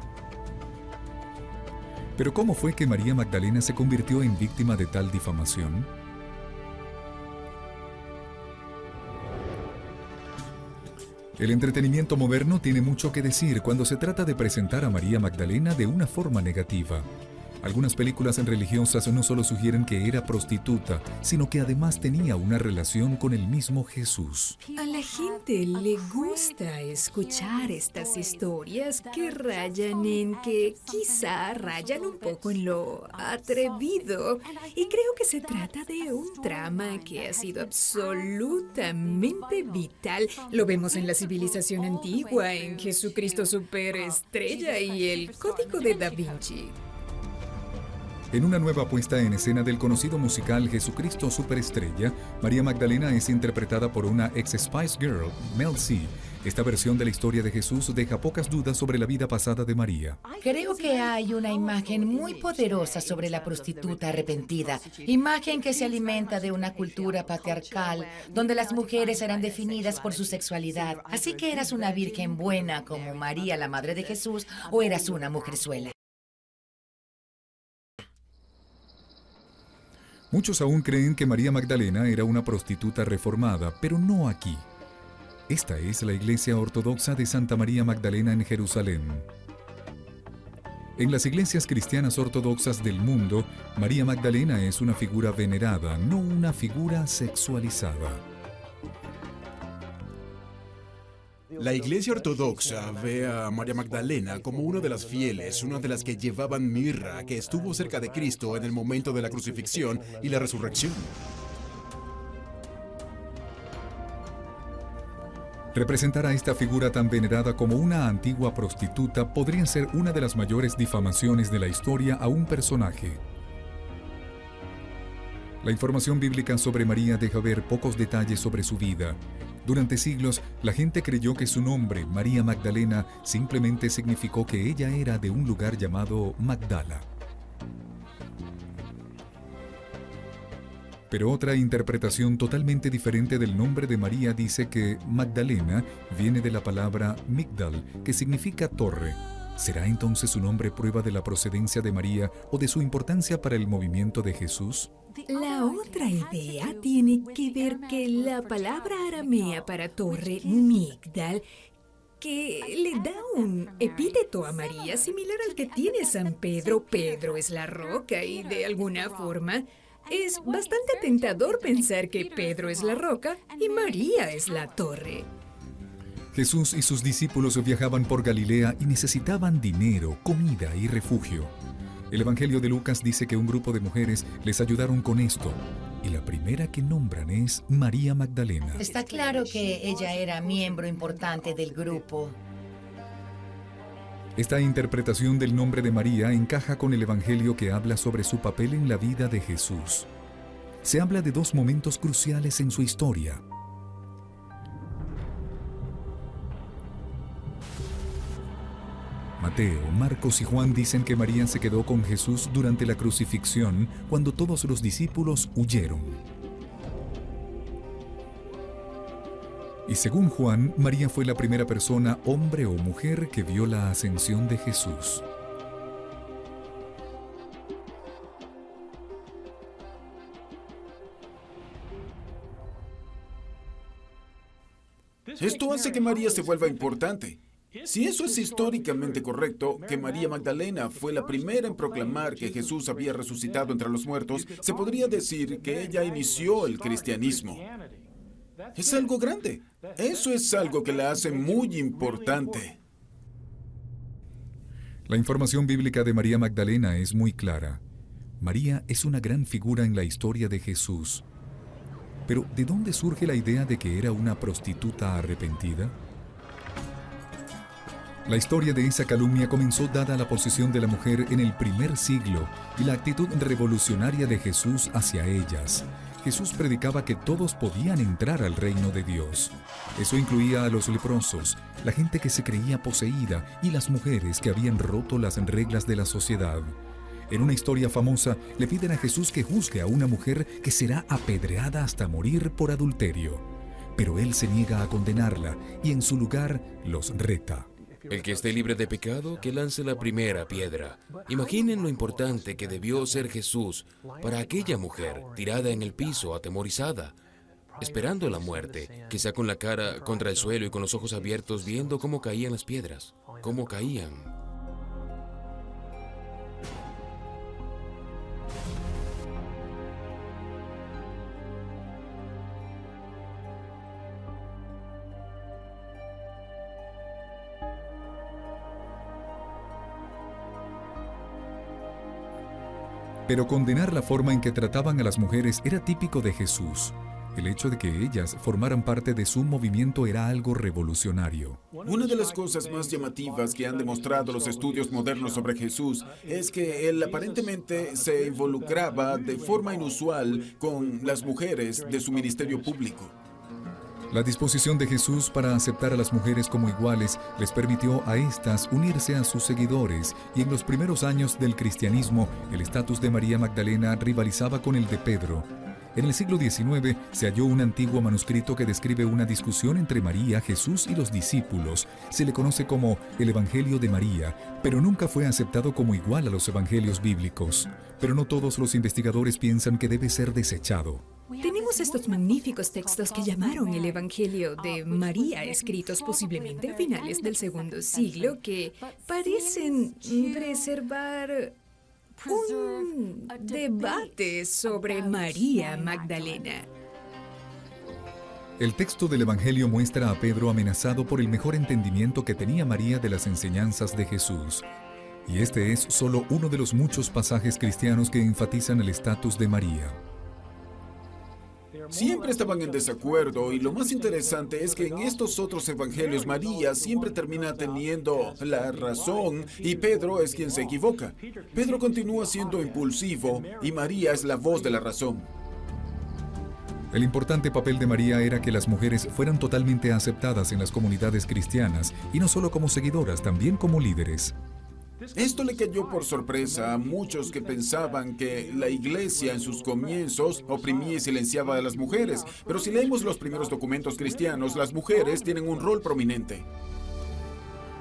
S1: ¿Pero cómo fue que María Magdalena se convirtió en víctima de tal difamación? El entretenimiento moderno tiene mucho que decir cuando se trata de presentar a María Magdalena de una forma negativa. Algunas películas religiosas no solo sugieren que era prostituta, sino que además tenía una relación con el mismo Jesús.
S11: A la gente le gusta escuchar estas historias que rayan en que quizá rayan un poco en lo atrevido. Y creo que se trata de un trama que ha sido absolutamente vital. Lo vemos en la civilización antigua, en Jesucristo Superestrella y el Código de Da Vinci.
S1: En una nueva puesta en escena del conocido musical Jesucristo Superestrella, María Magdalena es interpretada por una ex Spice Girl, Mel C, Esta versión de la historia de Jesús deja pocas dudas sobre la vida pasada de María.
S4: Creo que hay una imagen muy poderosa sobre la prostituta arrepentida, imagen que se alimenta de una cultura patriarcal donde las mujeres eran definidas por su sexualidad. Así que eras una virgen buena como María, la madre de Jesús, o eras una mujerzuela.
S1: Muchos aún creen que María Magdalena era una prostituta reformada, pero no aquí. Esta es la iglesia ortodoxa de Santa María Magdalena en Jerusalén. En las iglesias cristianas ortodoxas del mundo, María Magdalena es una figura venerada, no una figura sexualizada.
S6: La iglesia ortodoxa ve a María Magdalena como una de las fieles, una de las que llevaban mirra, que estuvo cerca de Cristo en el momento de la crucifixión y la resurrección.
S1: Representar a esta figura tan venerada como una antigua prostituta podría ser una de las mayores difamaciones de la historia a un personaje. La información bíblica sobre María deja ver pocos detalles sobre su vida. Durante siglos, la gente creyó que su nombre, María Magdalena, simplemente significó que ella era de un lugar llamado Magdala. Pero otra interpretación totalmente diferente del nombre de María dice que Magdalena viene de la palabra Migdal, que significa torre. ¿Será entonces su nombre prueba de la procedencia de María o de su importancia para el movimiento de Jesús?
S11: La otra idea tiene que ver que la palabra aramea para torre, Migdal, que le da un epíteto a María similar al que tiene San Pedro. Pedro es la roca y de alguna forma es bastante tentador pensar que Pedro es la roca y María es la torre.
S1: Jesús y sus discípulos viajaban por Galilea y necesitaban dinero, comida y refugio. El Evangelio de Lucas dice que un grupo de mujeres les ayudaron con esto, y la primera que nombran es María Magdalena.
S4: Está claro que ella era miembro importante del grupo.
S1: Esta interpretación del nombre de María encaja con el Evangelio que habla sobre su papel en la vida de Jesús. Se habla de dos momentos cruciales en su historia. Mateo, Marcos y Juan dicen que María se quedó con Jesús durante la crucifixión cuando todos los discípulos huyeron. Y según Juan, María fue la primera persona, hombre o mujer, que vio la ascensión de Jesús.
S2: Esto hace que María se vuelva importante. Si eso es históricamente correcto, que María Magdalena fue la primera en proclamar que Jesús había resucitado entre los muertos, se podría decir que ella inició el cristianismo. Es algo grande. Eso es algo que la hace muy importante.
S1: La información bíblica de María Magdalena es muy clara. María es una gran figura en la historia de Jesús. Pero, ¿de dónde surge la idea de que era una prostituta arrepentida? La historia de esa calumnia comenzó dada la posición de la mujer en el primer siglo y la actitud revolucionaria de Jesús hacia ellas. Jesús predicaba que todos podían entrar al reino de Dios. Eso incluía a los leprosos, la gente que se creía poseída y las mujeres que habían roto las reglas de la sociedad. En una historia famosa, le piden a Jesús que juzgue a una mujer que será apedreada hasta morir por adulterio. Pero él se niega a condenarla y en su lugar los reta.
S8: El que esté libre de pecado, que lance la primera piedra. Imaginen lo importante que debió ser Jesús para aquella mujer tirada en el piso, atemorizada, esperando la muerte, quizá con la cara contra el suelo y con los ojos abiertos, viendo cómo caían las piedras, cómo caían.
S1: Pero condenar la forma en que trataban a las mujeres era típico de Jesús. El hecho de que ellas formaran parte de su movimiento era algo revolucionario.
S2: Una de las cosas más llamativas que han demostrado los estudios modernos sobre Jesús es que él aparentemente se involucraba de forma inusual con las mujeres de su ministerio público.
S1: La disposición de Jesús para aceptar a las mujeres como iguales les permitió a éstas unirse a sus seguidores, y en los primeros años del cristianismo, el estatus de María Magdalena rivalizaba con el de Pedro. En el siglo XIX se halló un antiguo manuscrito que describe una discusión entre María, Jesús y los discípulos. Se le conoce como el Evangelio de María, pero nunca fue aceptado como igual a los evangelios bíblicos. Pero no todos los investigadores piensan que debe ser desechado.
S11: Tenemos estos magníficos textos que llamaron el Evangelio de María, escritos posiblemente a finales del segundo siglo, que parecen preservar un debate sobre María Magdalena.
S1: El texto del Evangelio muestra a Pedro amenazado por el mejor entendimiento que tenía María de las enseñanzas de Jesús. Y este es solo uno de los muchos pasajes cristianos que enfatizan el estatus de María.
S2: Siempre estaban en desacuerdo, y lo más interesante es que en estos otros evangelios María siempre termina teniendo la razón y Pedro es quien se equivoca. Pedro continúa siendo impulsivo y María es la voz de la razón.
S1: El importante papel de María era que las mujeres fueran totalmente aceptadas en las comunidades cristianas, y no solo como seguidoras, también como líderes.
S2: Esto le cayó por sorpresa a muchos que pensaban que la iglesia en sus comienzos oprimía y silenciaba a las mujeres. Pero si leemos los primeros documentos cristianos, las mujeres tienen un rol prominente.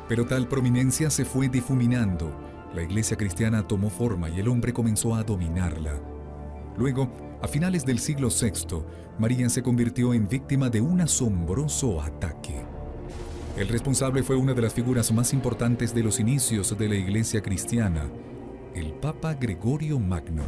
S1: Pero tal prominencia se fue difuminando. La iglesia cristiana tomó forma y el hombre comenzó a dominarla. Luego, a finales del siglo VI, María se convirtió en víctima de un asombroso ataque. El responsable fue una de las figuras más importantes de los inicios de la iglesia cristiana, el Papa Gregorio Magno.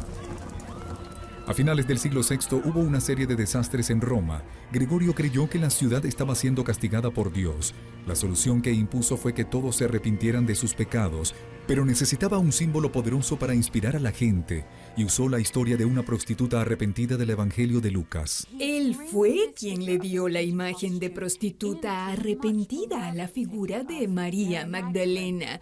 S1: A finales del siglo VI hubo una serie de desastres en Roma. Gregorio creyó que la ciudad estaba siendo castigada por Dios. La solución que impuso fue que todos se arrepintieran de sus pecados, pero necesitaba un símbolo poderoso para inspirar a la gente, y usó la historia de una prostituta arrepentida del Evangelio de Lucas.
S11: Él fue quien le dio la imagen de prostituta arrepentida a la figura de María Magdalena.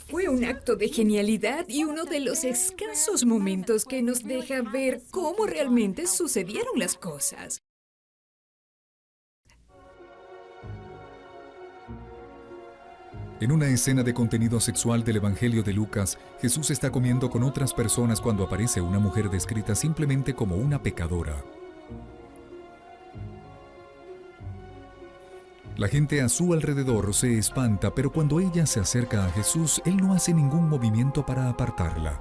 S11: Fue un acto de genialidad y uno de los escasos momentos que nos deja ver cómo realmente sucedieron las cosas.
S1: En una escena de contenido sexual del Evangelio de Lucas, Jesús está comiendo con otras personas cuando aparece una mujer descrita simplemente como una pecadora. La gente a su alrededor se espanta, pero cuando ella se acerca a Jesús, Él no hace ningún movimiento para apartarla.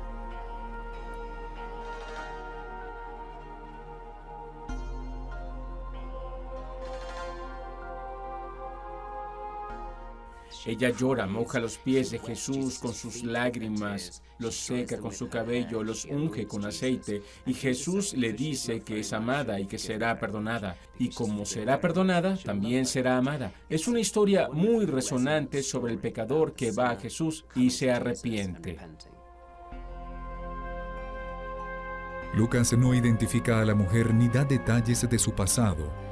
S3: Ella llora, moja los pies de Jesús con sus lágrimas, los seca con su cabello, los unge con aceite, y Jesús le dice que es amada y que será perdonada. Y como será perdonada, también será amada. Es una historia muy resonante sobre el pecador que va a Jesús y se arrepiente.
S1: Lucas no identifica a la mujer ni da detalles de su pasado.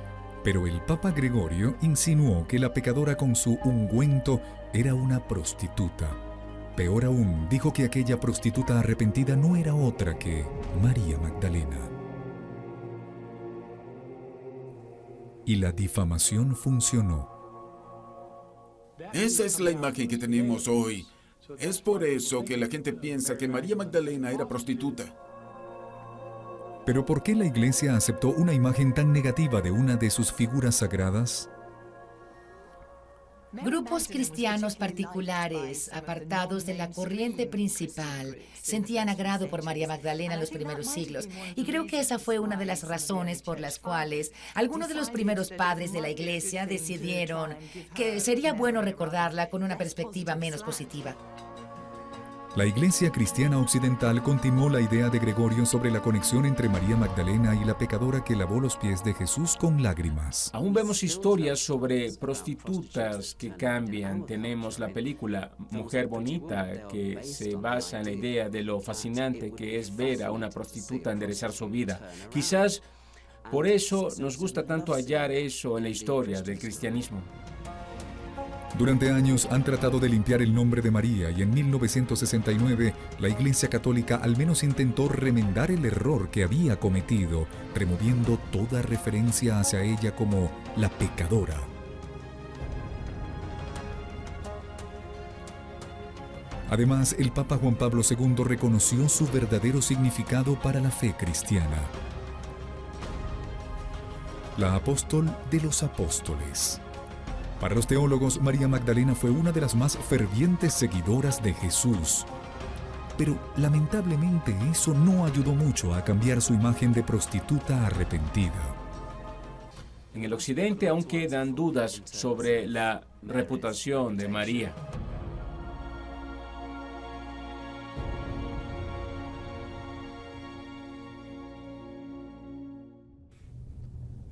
S1: Pero el Papa Gregorio insinuó que la pecadora con su ungüento era una prostituta. Peor aún, dijo que aquella prostituta arrepentida no era otra que María Magdalena. Y la difamación funcionó.
S2: Esa es la imagen que tenemos hoy. Es por eso que la gente piensa que María Magdalena era prostituta.
S1: ¿Pero por qué la Iglesia aceptó una imagen tan negativa de una de sus figuras sagradas?
S4: Grupos cristianos particulares, apartados de la corriente principal, sentían agrado por María Magdalena en los primeros siglos, y creo que esa fue una de las razones por las cuales algunos de los primeros padres de la Iglesia decidieron que sería bueno recordarla con una perspectiva menos positiva.
S1: La Iglesia Cristiana Occidental continuó la idea de Gregorio sobre la conexión entre María Magdalena y la pecadora que lavó los pies de Jesús con lágrimas.
S3: Aún vemos historias sobre prostitutas que cambian. Tenemos la película Mujer Bonita, que se basa en la idea de lo fascinante que es ver a una prostituta enderezar su vida. Quizás por eso nos gusta tanto hallar eso en la historia del cristianismo.
S1: Durante años han tratado de limpiar el nombre de María y en 1969 la Iglesia Católica al menos intentó remendar el error que había cometido, removiendo toda referencia hacia ella como la pecadora. Además, el Papa Juan Pablo II reconoció su verdadero significado para la fe cristiana. La apóstol de los apóstoles. Para los teólogos, María Magdalena fue una de las más fervientes seguidoras de Jesús. Pero lamentablemente eso no ayudó mucho a cambiar su imagen de prostituta arrepentida.
S3: En el occidente aún quedan dudas sobre la reputación de María.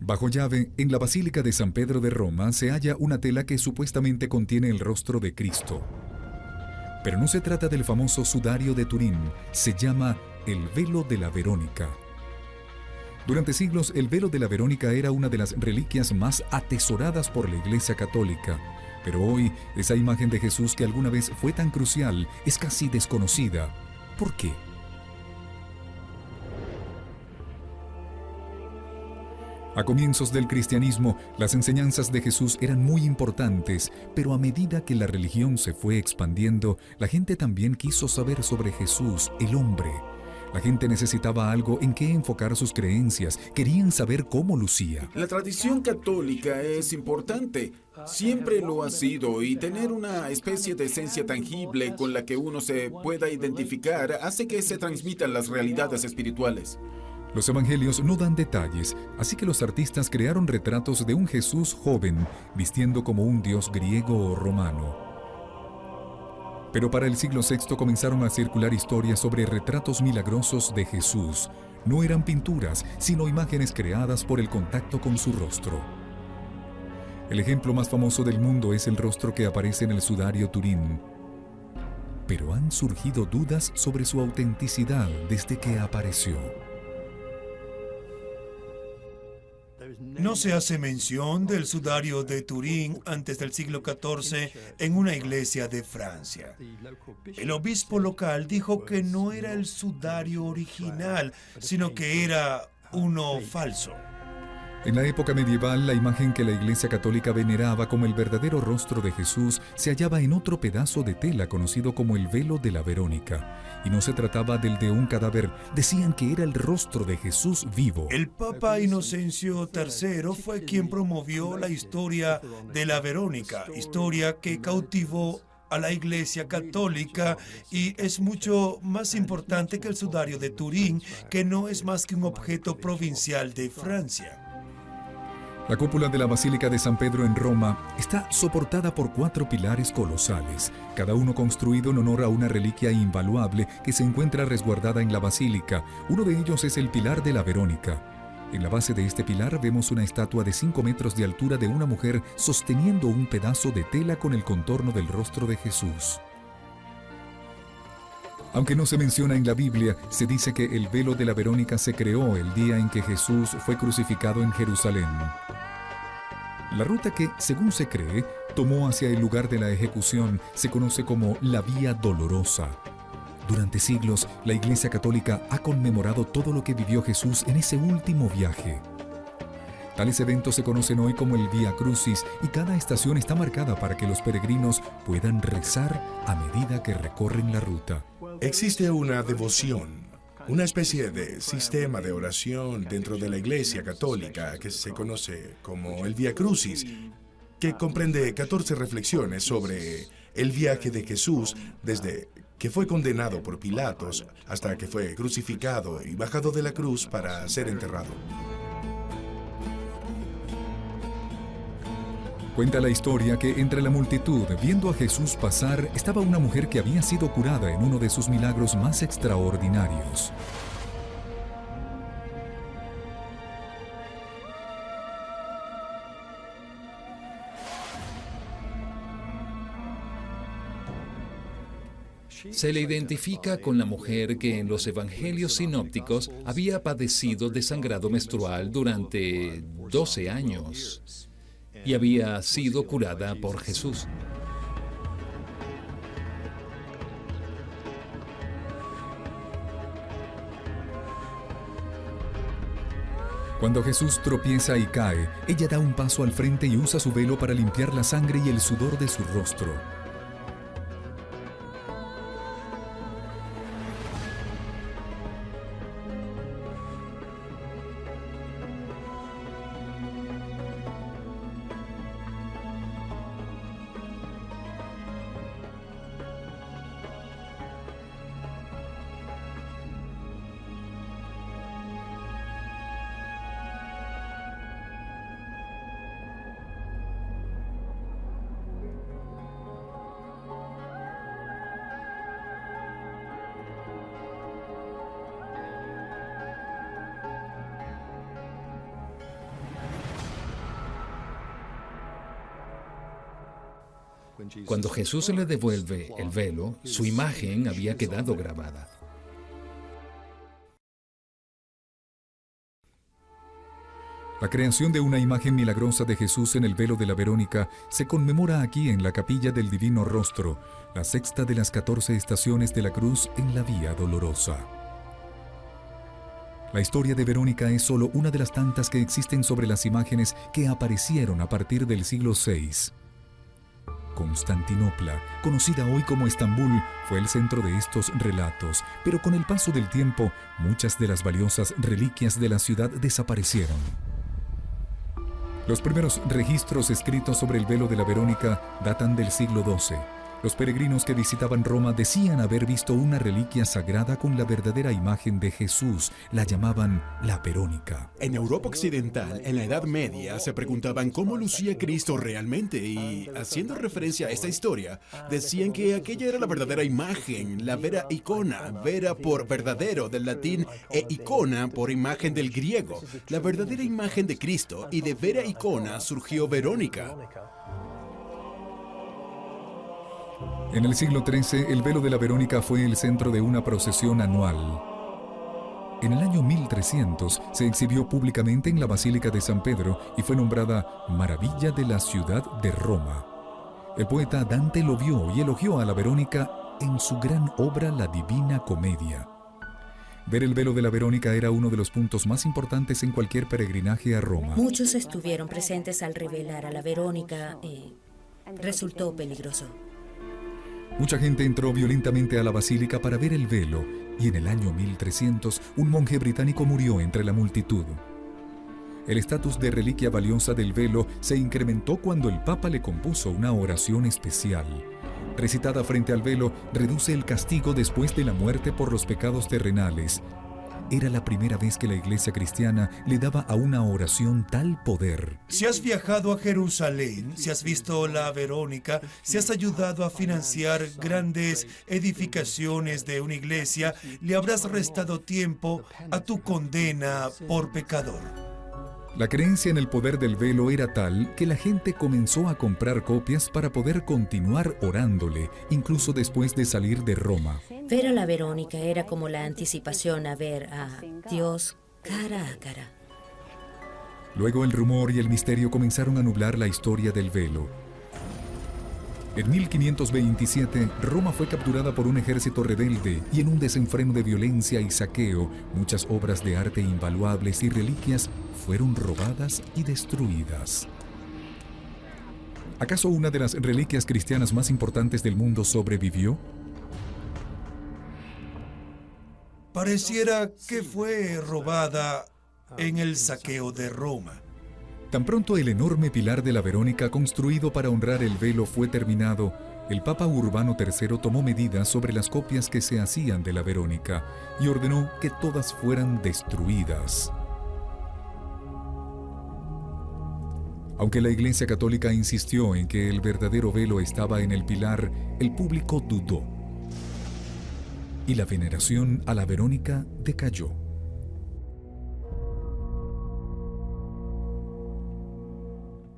S1: Bajo llave, en la Basílica de San Pedro de Roma se halla una tela que supuestamente contiene el rostro de Cristo. Pero no se trata del famoso sudario de Turín, se llama el velo de la Verónica. Durante siglos, el velo de la Verónica era una de las reliquias más atesoradas por la Iglesia Católica, pero hoy esa imagen de Jesús que alguna vez fue tan crucial es casi desconocida. ¿Por qué? A comienzos del cristianismo, las enseñanzas de Jesús eran muy importantes, pero a medida que la religión se fue expandiendo, la gente también quiso saber sobre Jesús, el hombre. La gente necesitaba algo en qué enfocar sus creencias, querían saber cómo lucía.
S2: La tradición católica es importante, siempre lo ha sido, y tener una especie de esencia tangible con la que uno se pueda identificar hace que se transmitan las realidades espirituales.
S1: Los evangelios no dan detalles, así que los artistas crearon retratos de un Jesús joven, vistiendo como un dios griego o romano. Pero para el siglo VI comenzaron a circular historias sobre retratos milagrosos de Jesús. No eran pinturas, sino imágenes creadas por el contacto con su rostro. El ejemplo más famoso del mundo es el rostro que aparece en el sudario Turín. Pero han surgido dudas sobre su autenticidad desde que apareció.
S15: No se hace mención del sudario de Turín antes del siglo XIV en una iglesia de Francia. El obispo local dijo que no era el sudario original, sino que era uno falso.
S1: En la época medieval, la imagen que la Iglesia Católica veneraba como el verdadero rostro de Jesús se hallaba en otro pedazo de tela conocido como el velo de la Verónica. Y no se trataba del de un cadáver, decían que era el rostro de Jesús vivo.
S15: El Papa Inocencio III fue quien promovió la historia de la Verónica, historia que cautivó a la Iglesia Católica y es mucho más importante que el sudario de Turín, que no es más que un objeto provincial de Francia.
S1: La cúpula de la Basílica de San Pedro en Roma está soportada por 4 pilares colosales, cada uno construido en honor a una reliquia invaluable que se encuentra resguardada en la basílica. Uno de ellos es el pilar de la Verónica. En la base de este pilar vemos una estatua de 5 metros de altura de una mujer sosteniendo un pedazo de tela con el contorno del rostro de Jesús. Aunque no se menciona en la Biblia, se dice que el velo de la Verónica se creó el día en que Jesús fue crucificado en Jerusalén. La ruta que, según se cree, tomó hacia el lugar de la ejecución se conoce como la Vía Dolorosa. Durante siglos, la Iglesia Católica ha conmemorado todo lo que vivió Jesús en ese último viaje. Tales eventos se conocen hoy como el Vía Crucis y cada estación está marcada para que los peregrinos puedan rezar a medida que recorren la ruta.
S16: Existe una devoción, una especie de sistema de oración dentro de la Iglesia Católica que se conoce como el Vía Crucis, que comprende 14 reflexiones sobre el viaje de Jesús desde que fue condenado por Pilatos hasta que fue crucificado y bajado de la cruz para ser enterrado.
S1: Cuenta la historia que entre la multitud, viendo a Jesús pasar, estaba una mujer que había sido curada en uno de sus milagros más extraordinarios.
S14: Se le identifica con la mujer que en los evangelios sinópticos había padecido de sangrado menstrual durante 12 años y había sido curada por Jesús.
S1: Cuando Jesús tropieza y cae, ella da un paso al frente y usa su velo para limpiar la sangre y el sudor de su rostro.
S14: Cuando Jesús le devuelve el velo, su imagen había quedado grabada.
S1: La creación de una imagen milagrosa de Jesús en el velo de la Verónica se conmemora aquí en la Capilla del Divino Rostro, la sexta de las 14 estaciones de la cruz en la Vía Dolorosa. La historia de Verónica es solo una de las tantas que existen sobre las imágenes que aparecieron a partir del siglo VI. Constantinopla, conocida hoy como Estambul, fue el centro de estos relatos, pero con el paso del tiempo, muchas de las valiosas reliquias de la ciudad desaparecieron. Los primeros registros escritos sobre el velo de la Verónica datan del siglo XII. Los peregrinos que visitaban Roma decían haber visto una reliquia sagrada con la verdadera imagen de Jesús. La llamaban la Verónica.
S6: En Europa Occidental, en la Edad Media, se preguntaban cómo lucía Cristo realmente y, haciendo referencia a esta historia, decían que aquella era la verdadera imagen, la vera icona, vera por verdadero del latín e icona por imagen del griego. La verdadera imagen de Cristo, y de vera icona surgió Verónica.
S1: En el siglo XIII, el velo de la Verónica fue el centro de una procesión anual. En el año 1300 se exhibió públicamente en la Basílica de San Pedro y fue nombrada Maravilla de la ciudad de Roma. El poeta Dante lo vio y elogió a la Verónica en su gran obra La Divina Comedia. Ver el velo de la Verónica era uno de los puntos más importantes en cualquier peregrinaje a Roma.
S17: Muchos estuvieron presentes al revelar a la Verónica y resultó peligroso.
S1: Mucha gente entró violentamente a la basílica para ver el velo, y en el año 1300 un monje británico murió entre la multitud. El estatus de reliquia valiosa del velo se incrementó cuando el Papa le compuso una oración especial. Recitada frente al velo, reduce el castigo después de la muerte por los pecados terrenales. Era la primera vez que la iglesia cristiana le daba a una oración tal poder.
S15: Si has viajado a Jerusalén, si has visto la Verónica, si has ayudado a financiar grandes edificaciones de una iglesia, le habrás restado tiempo a tu condena por pecador.
S1: La creencia en el poder del velo era tal que la gente comenzó a comprar copias para poder continuar orándole, incluso después de salir de Roma.
S17: Ver a la Verónica era como la anticipación a ver a Dios cara a cara.
S1: Luego el rumor y el misterio comenzaron a nublar la historia del velo. En 1527, Roma fue capturada por un ejército rebelde y en un desenfreno de violencia y saqueo, muchas obras de arte invaluables y reliquias fueron robadas y destruidas. ¿Acaso una de las reliquias cristianas más importantes del mundo sobrevivió?
S15: Pareciera que fue robada en el saqueo de Roma.
S1: Tan pronto el enorme pilar de la Verónica construido para honrar el velo fue terminado, el Papa Urbano III tomó medidas sobre las copias que se hacían de la Verónica y ordenó que todas fueran destruidas. Aunque la Iglesia Católica insistió en que el verdadero velo estaba en el pilar, el público dudó y la veneración a la Verónica decayó.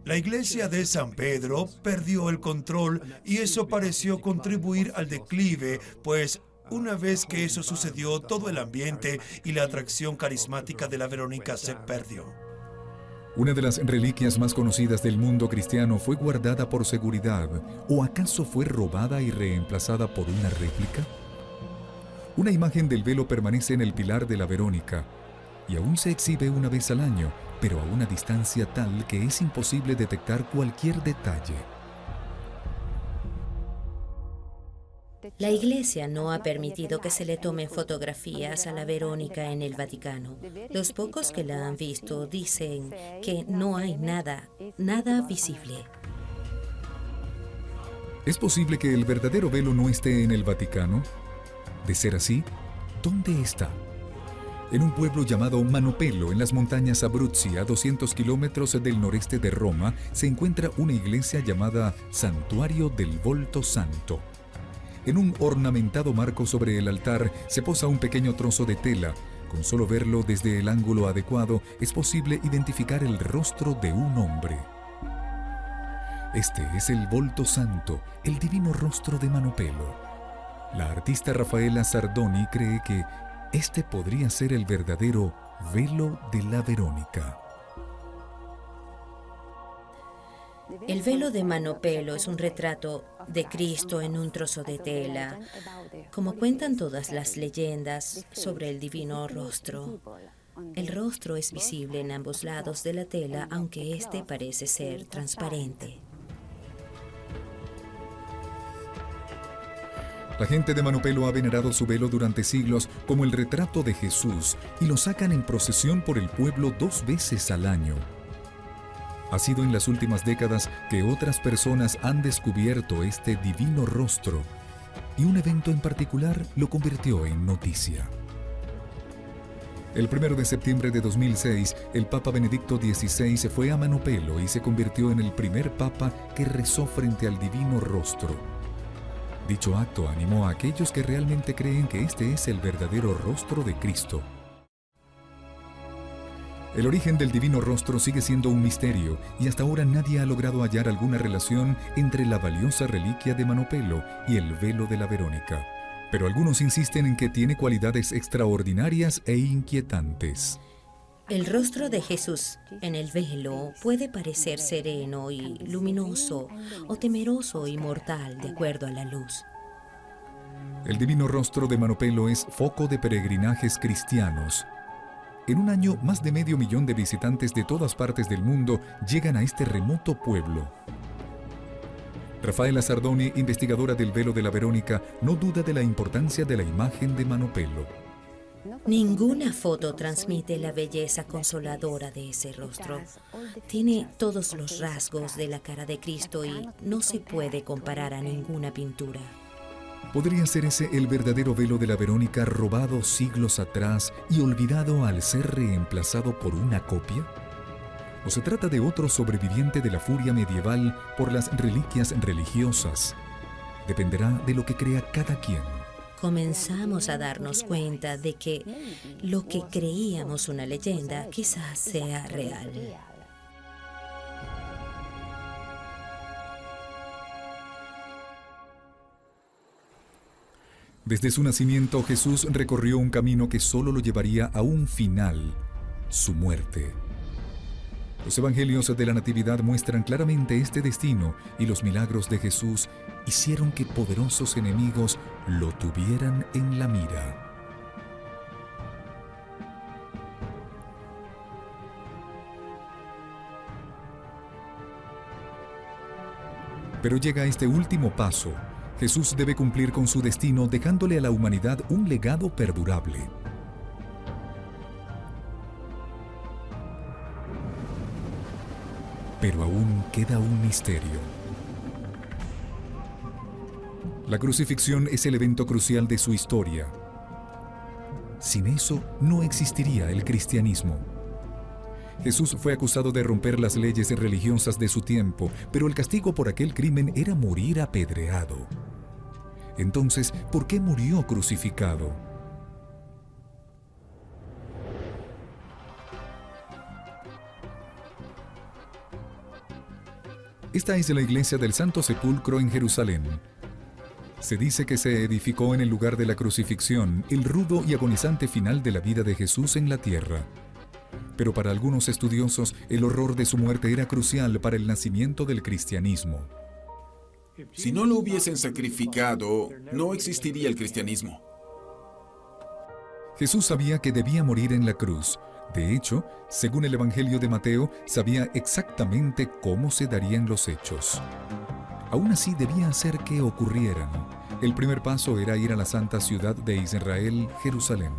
S15: La iglesia de San Pedro perdió el control y eso pareció contribuir al declive, pues una vez que eso sucedió, todo el ambiente y la atracción carismática de la Verónica se perdió.
S1: Una de las reliquias más conocidas del mundo cristiano fue guardada por seguridad, ¿o acaso fue robada y reemplazada por una réplica? Una imagen del velo permanece en el pilar de la Verónica. y aún se exhibe una vez al año, pero a una distancia tal que es imposible detectar cualquier detalle.
S17: La Iglesia no ha permitido que se le tomen fotografías a la Verónica en el Vaticano. Los pocos que la han visto dicen que no hay nada visible.
S1: ¿Es posible que el verdadero velo no esté en el Vaticano? De ser así, ¿dónde está? En un pueblo llamado Manopelo, en las montañas Abruzzi, a 200 kilómetros del noreste de Roma, se encuentra una iglesia llamada Santuario del Volto Santo. En un ornamentado marco sobre el altar se posa un pequeño trozo de tela. Con solo verlo desde el ángulo adecuado, es posible identificar el rostro de un hombre. Este es el Volto Santo, el divino rostro de Manopelo. La artista Rafaela Sardoni cree que este podría ser el verdadero velo de la Verónica.
S17: El velo de Manopelo es un retrato de Cristo en un trozo de tela, como cuentan todas las leyendas sobre el divino rostro. El rostro es visible en ambos lados de la tela, aunque este parece ser transparente.
S1: La gente de Manopelo ha venerado su velo durante siglos como el retrato de Jesús y lo sacan en procesión por el pueblo 2 veces al año. Ha sido en las últimas décadas que otras personas han descubierto este divino rostro y un evento en particular lo convirtió en noticia. El 1 de septiembre de 2006, el Papa Benedicto XVI se fue a Manopelo y se convirtió en el primer papa que rezó frente al divino rostro. Dicho acto animó a aquellos que realmente creen que este es el verdadero rostro de Cristo. El origen del divino rostro sigue siendo un misterio y hasta ahora nadie ha logrado hallar alguna relación entre la valiosa reliquia de Manopelo y el velo de la Verónica. Pero algunos insisten en que tiene cualidades extraordinarias e inquietantes.
S17: El rostro de Jesús en el velo puede parecer sereno y luminoso o temeroso y mortal de acuerdo a la luz.
S1: El divino rostro de Manopelo es foco de peregrinajes cristianos. En un año, más de 500,000 de visitantes de todas partes del mundo llegan a este remoto pueblo. Rafaela Sardoni, investigadora del velo de la Verónica, no duda de la importancia de la imagen de Manopelo.
S17: Ninguna foto transmite la belleza consoladora de ese rostro. Tiene todos los rasgos de la cara de Cristo y no se puede comparar a ninguna pintura.
S1: ¿Podría ser ese el verdadero velo de la Verónica robado siglos atrás y olvidado al ser reemplazado por una copia? ¿O se trata de otro sobreviviente de la furia medieval por las reliquias religiosas? Dependerá de lo que crea cada quien.
S17: Comenzamos a darnos cuenta de que lo que creíamos una leyenda quizás sea real.
S1: Desde su nacimiento, Jesús recorrió un camino que solo lo llevaría a un final, su muerte. Los evangelios de la Natividad muestran claramente este destino y los milagros de Jesús hicieron que poderosos enemigos lo tuvieran en la mira. Pero llega este último paso. Jesús debe cumplir con su destino dejándole a la humanidad un legado perdurable. Pero aún queda un misterio. La crucifixión es el evento crucial de su historia. Sin eso, no existiría el cristianismo. Jesús fue acusado de romper las leyes religiosas de su tiempo, pero el castigo por aquel crimen era morir apedreado. Entonces, ¿por qué murió crucificado? Esta es la iglesia del Santo Sepulcro en Jerusalén. Se dice que se edificó en el lugar de la crucifixión, el rudo y agonizante final de la vida de Jesús en la tierra. Pero para algunos estudiosos, el horror de su muerte era crucial para el nacimiento del cristianismo.
S2: Si no lo hubiesen sacrificado, no existiría el cristianismo.
S1: Jesús sabía que debía morir en la cruz. De hecho, según el Evangelio de Mateo, sabía exactamente cómo se darían los hechos. Aún así, debía hacer que ocurrieran. El primer paso era ir a la santa ciudad de Israel, Jerusalén.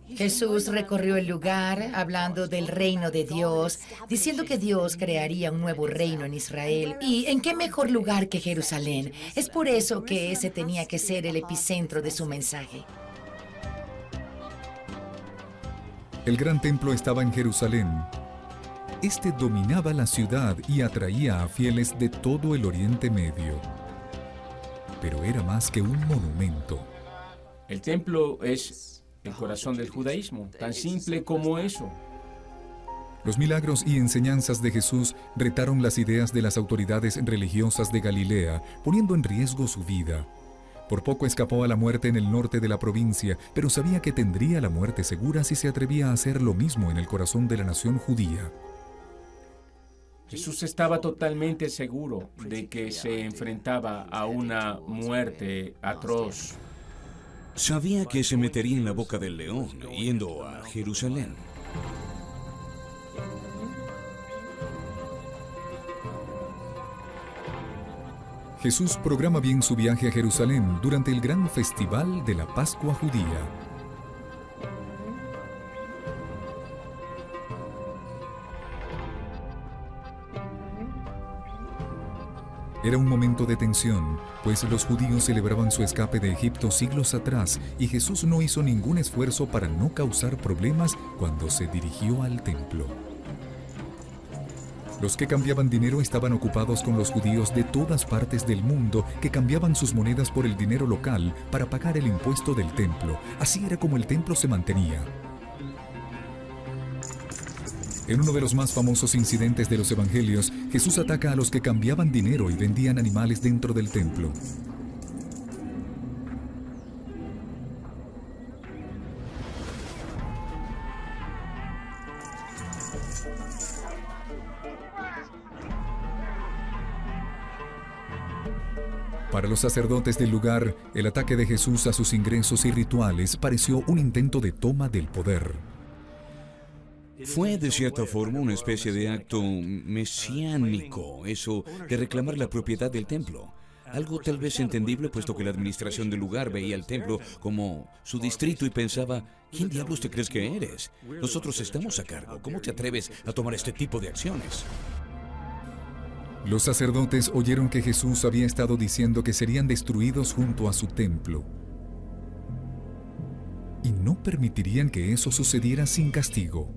S4: Jesús recorrió el lugar hablando del reino de Dios, diciendo que Dios crearía un nuevo reino en Israel. ¿Y en qué mejor lugar que Jerusalén? Es por eso que ese tenía que ser el epicentro de su mensaje.
S1: El gran templo estaba en Jerusalén. Este dominaba la ciudad y atraía a fieles de todo el Oriente Medio. Pero era más que un monumento.
S3: El templo es el corazón del judaísmo, tan simple como eso.
S1: Los milagros y enseñanzas de Jesús retaron las ideas de las autoridades religiosas de Galilea, poniendo en riesgo su vida. Por poco escapó a la muerte en el norte de la provincia, pero sabía que tendría la muerte segura si se atrevía a hacer lo mismo en el corazón de la nación judía.
S3: Jesús estaba totalmente seguro de que se enfrentaba a una muerte atroz.
S18: Sabía que se metería en la boca del león, yendo a Jerusalén.
S1: Jesús programa bien su viaje a Jerusalén durante el gran festival de la Pascua judía. Era un momento de tensión, pues los judíos celebraban su escape de Egipto siglos atrás y Jesús no hizo ningún esfuerzo para no causar problemas cuando se dirigió al templo. Los que cambiaban dinero estaban ocupados con los judíos de todas partes del mundo que cambiaban sus monedas por el dinero local para pagar el impuesto del templo. Así era como el templo se mantenía. En uno de los más famosos incidentes de los evangelios, Jesús ataca a los que cambiaban dinero y vendían animales dentro del templo. Para los sacerdotes del lugar, el ataque de Jesús a sus ingresos y rituales pareció un intento de toma del poder.
S18: Fue de cierta forma una especie de acto mesiánico, eso de reclamar la propiedad del templo. Algo tal vez entendible, puesto que la administración del lugar veía el templo como su distrito y pensaba, ¿quién diablos te crees que eres? Nosotros estamos a cargo, ¿cómo te atreves a tomar este tipo de acciones?
S1: Los sacerdotes oyeron que Jesús había estado diciendo que serían destruidos junto a su templo. Y no permitirían que eso sucediera sin castigo.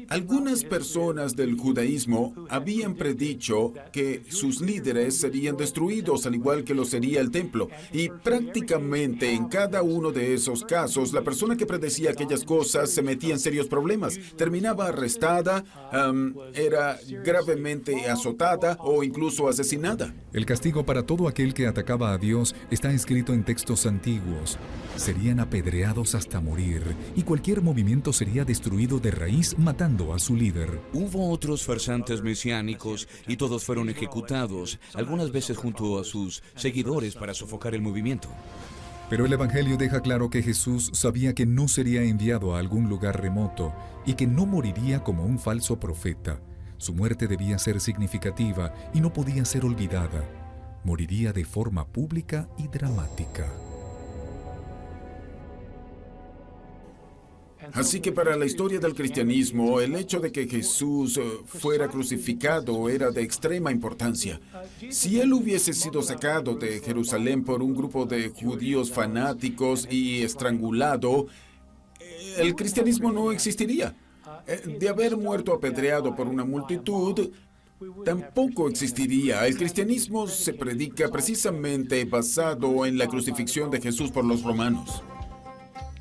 S2: Algunas personas del judaísmo habían predicho que sus líderes serían destruidos, al igual que lo sería el templo. Y prácticamente en cada uno de esos casos, la persona que predecía aquellas cosas se metía en serios problemas. Terminaba arrestada, era gravemente azotada o incluso asesinada.
S1: El castigo para todo aquel que atacaba a Dios está escrito en textos antiguos. Serían apedreados hasta morir, y cualquier movimiento sería destruido de raíz, matando a su líder.
S18: Hubo otros farsantes mesiánicos y todos fueron ejecutados, algunas veces junto a sus seguidores para sofocar el movimiento.
S1: Pero el Evangelio deja claro que Jesús sabía que no sería enviado a algún lugar remoto y que no moriría como un falso profeta. Su muerte debía ser significativa y no podía ser olvidada. Moriría de forma pública y dramática.
S2: Así que para la historia del cristianismo, el hecho de que Jesús fuera crucificado era de extrema importancia. Si él hubiese sido sacado de Jerusalén por un grupo de judíos fanáticos y estrangulado, el cristianismo no existiría. De haber muerto apedreado por una multitud, tampoco existiría. El cristianismo se predica precisamente basado en la crucifixión de Jesús por los romanos.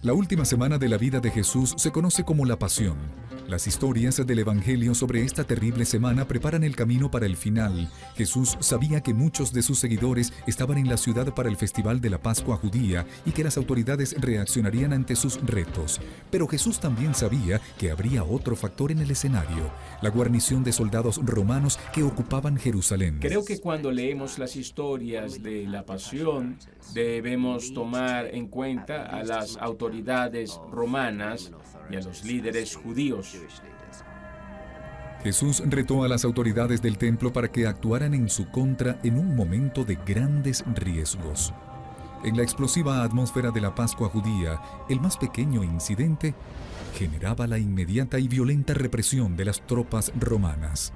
S1: La última semana de la vida de Jesús se conoce como la Pasión. Las historias del Evangelio sobre esta terrible semana preparan el camino para el final. Jesús sabía que muchos de sus seguidores estaban en la ciudad para el festival de la Pascua judía y que las autoridades reaccionarían ante sus retos. Pero Jesús también sabía que habría otro factor en el escenario: la guarnición de soldados romanos que ocupaban Jerusalén.
S3: Creo que cuando leemos las historias de la Pasión, debemos tomar en cuenta a las autoridades romanas y a los líderes judíos.
S1: Jesús retó a las autoridades del templo para que actuaran en su contra en un momento de grandes riesgos. En la explosiva atmósfera de la Pascua judía, el más pequeño incidente generaba la inmediata y violenta represión de las tropas romanas.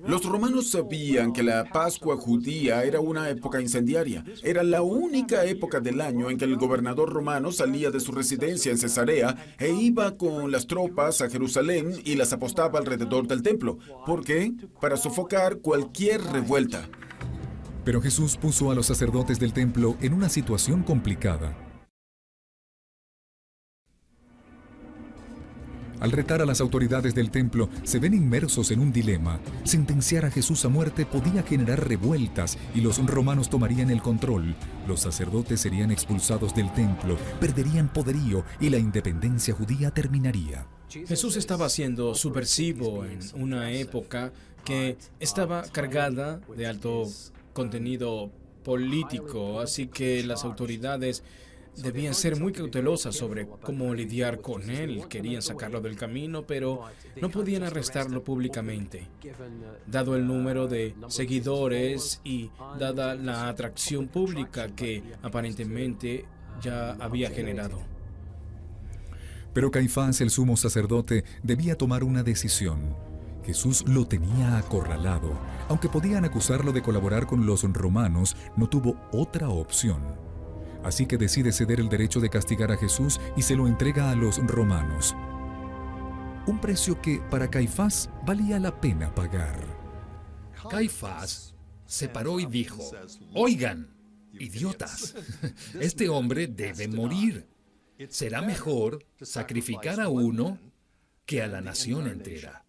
S2: Los romanos sabían que la Pascua judía era una época incendiaria. Era la única época del año en que el gobernador romano salía de su residencia en Cesarea e iba con las tropas a Jerusalén y las apostaba alrededor del templo. ¿Por qué? Para sofocar cualquier revuelta.
S1: Pero Jesús puso a los sacerdotes del templo en una situación complicada. Al retar a las autoridades del templo, se ven inmersos en un dilema. Sentenciar a Jesús a muerte podía generar revueltas y los romanos tomarían el control. Los sacerdotes serían expulsados del templo, perderían poderío y la independencia judía terminaría.
S7: Jesús estaba siendo subversivo en una época que estaba cargada de alto contenido político, así que las autoridades debían ser muy cautelosas sobre cómo lidiar con él. Querían sacarlo del camino, pero no podían arrestarlo públicamente. Dado el número de seguidores y dada la atracción pública que aparentemente ya había generado.
S1: Pero Caifás, el sumo sacerdote, debía tomar una decisión. Jesús lo tenía acorralado. Aunque podían acusarlo de colaborar con los romanos, no tuvo otra opción. Así que decide ceder el derecho de castigar a Jesús y se lo entrega a los romanos. Un precio que para Caifás valía la pena pagar.
S14: Caifás se paró y dijo: «Oigan, idiotas, este hombre debe morir. Será mejor sacrificar a uno que a la nación entera».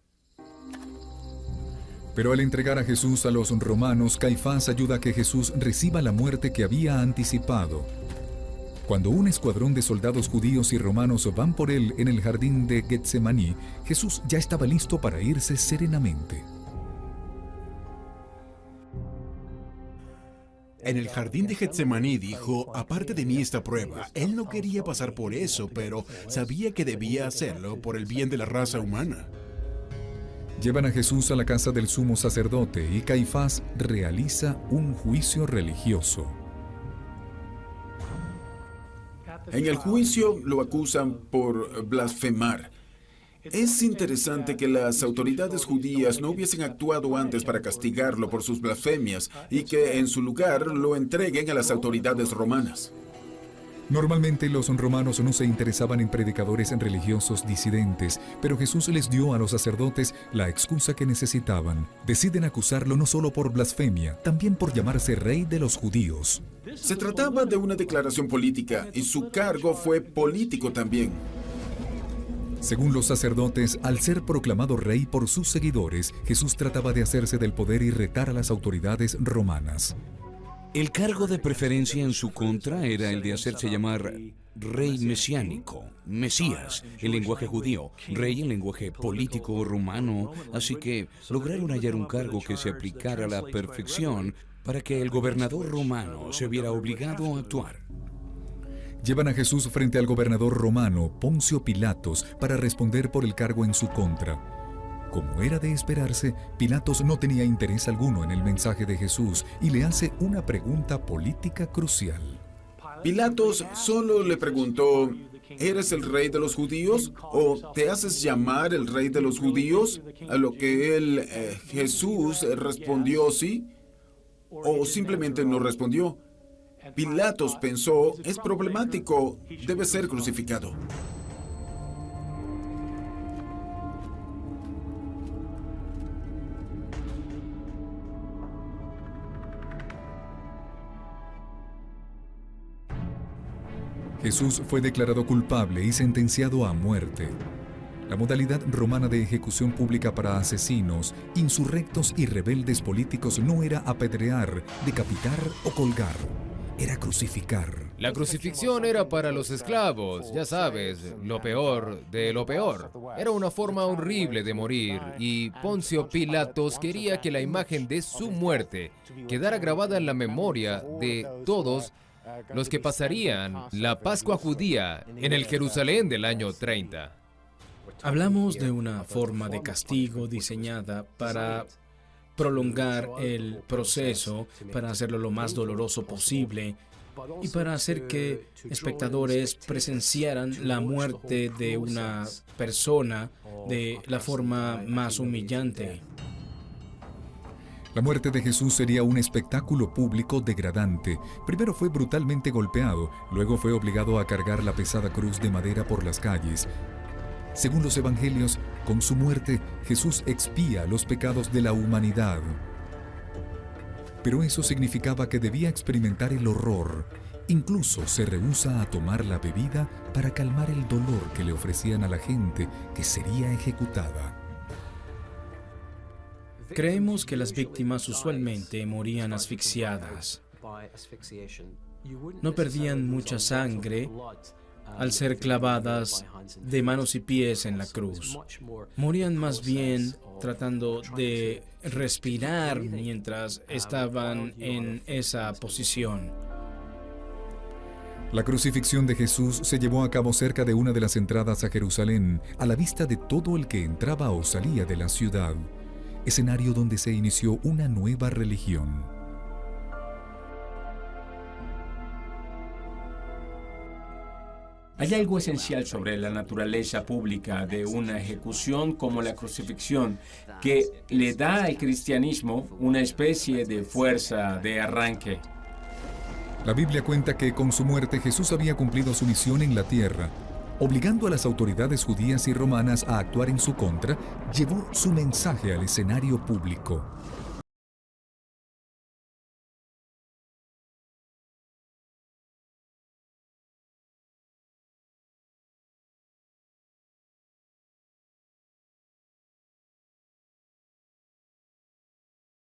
S1: Pero al entregar a Jesús a los romanos, Caifás ayuda a que Jesús reciba la muerte que había anticipado. Cuando un escuadrón de soldados judíos y romanos van por él en el jardín de Getsemaní, Jesús ya estaba listo para irse serenamente.
S6: En el jardín de Getsemaní dijo: «Aparte de mí esta prueba». Él no quería pasar por eso, pero sabía que debía hacerlo por el bien de la raza humana.
S1: Llevan a Jesús a la casa del sumo sacerdote y Caifás realiza un juicio religioso.
S2: En el juicio lo acusan por blasfemar. Es interesante que las autoridades judías no hubiesen actuado antes para castigarlo por sus blasfemias y que en su lugar lo entreguen a las autoridades romanas.
S1: Normalmente los romanos no se interesaban en predicadores religiosos disidentes, pero Jesús les dio a los sacerdotes la excusa que necesitaban. Deciden acusarlo no solo por blasfemia, también por llamarse rey de los judíos.
S2: Se trataba de una declaración política y su cargo fue político también.
S1: Según los sacerdotes, al ser proclamado rey por sus seguidores, Jesús trataba de hacerse del poder y retar a las autoridades romanas.
S18: El cargo de preferencia en su contra era el de hacerse llamar rey mesiánico, Mesías, en lenguaje judío, rey en lenguaje político romano, así que lograron hallar un cargo que se aplicara a la perfección para que el gobernador romano se viera obligado a actuar.
S1: Llevan a Jesús frente al gobernador romano, Poncio Pilatos, para responder por el cargo en su contra. Como era de esperarse, Pilatos no tenía interés alguno en el mensaje de Jesús y le hace una pregunta política crucial.
S2: Pilatos solo le preguntó: ¿eres el rey de los judíos? ¿O te haces llamar el rey de los judíos? A lo que Jesús respondió sí, o simplemente no respondió. Pilatos pensó: es problemático, debe ser crucificado.
S1: Jesús fue declarado culpable y sentenciado a muerte. La modalidad romana de ejecución pública para asesinos, insurrectos y rebeldes políticos no era apedrear, decapitar o colgar, era crucificar.
S9: La crucifixión era para los esclavos, ya sabes, lo peor de lo peor. Era una forma horrible de morir y Poncio Pilatos quería que la imagen de su muerte quedara grabada en la memoria de todos los que pasarían la Pascua judía en el Jerusalén del año 30.
S13: Hablamos de una forma de castigo diseñada para prolongar el proceso, para hacerlo lo más doloroso posible y para hacer que espectadores presenciaran la muerte de una persona de la forma más humillante.
S1: La muerte de Jesús sería un espectáculo público degradante. Primero fue brutalmente golpeado, luego fue obligado a cargar la pesada cruz de madera por las calles. Según los evangelios, con su muerte, Jesús expía los pecados de la humanidad. Pero eso significaba que debía experimentar el horror. Incluso se rehúsa a tomar la bebida para calmar el dolor que le ofrecían a la gente que sería ejecutada.
S13: Creemos que las víctimas usualmente morían asfixiadas. No perdían mucha sangre al ser clavadas de manos y pies en la cruz. Morían más bien tratando de respirar mientras estaban en esa posición.
S1: La crucifixión de Jesús se llevó a cabo cerca de una de las entradas a Jerusalén, a la vista de todo el que entraba o salía de la ciudad, escenario donde se inició una nueva religión.
S3: Hay algo esencial sobre la naturaleza pública de una ejecución como la crucifixión que le da al cristianismo una especie de fuerza de arranque.
S1: La Biblia cuenta que con su muerte Jesús había cumplido su misión en la tierra. Obligando a las autoridades judías y romanas a actuar en su contra, llevó su mensaje al escenario público.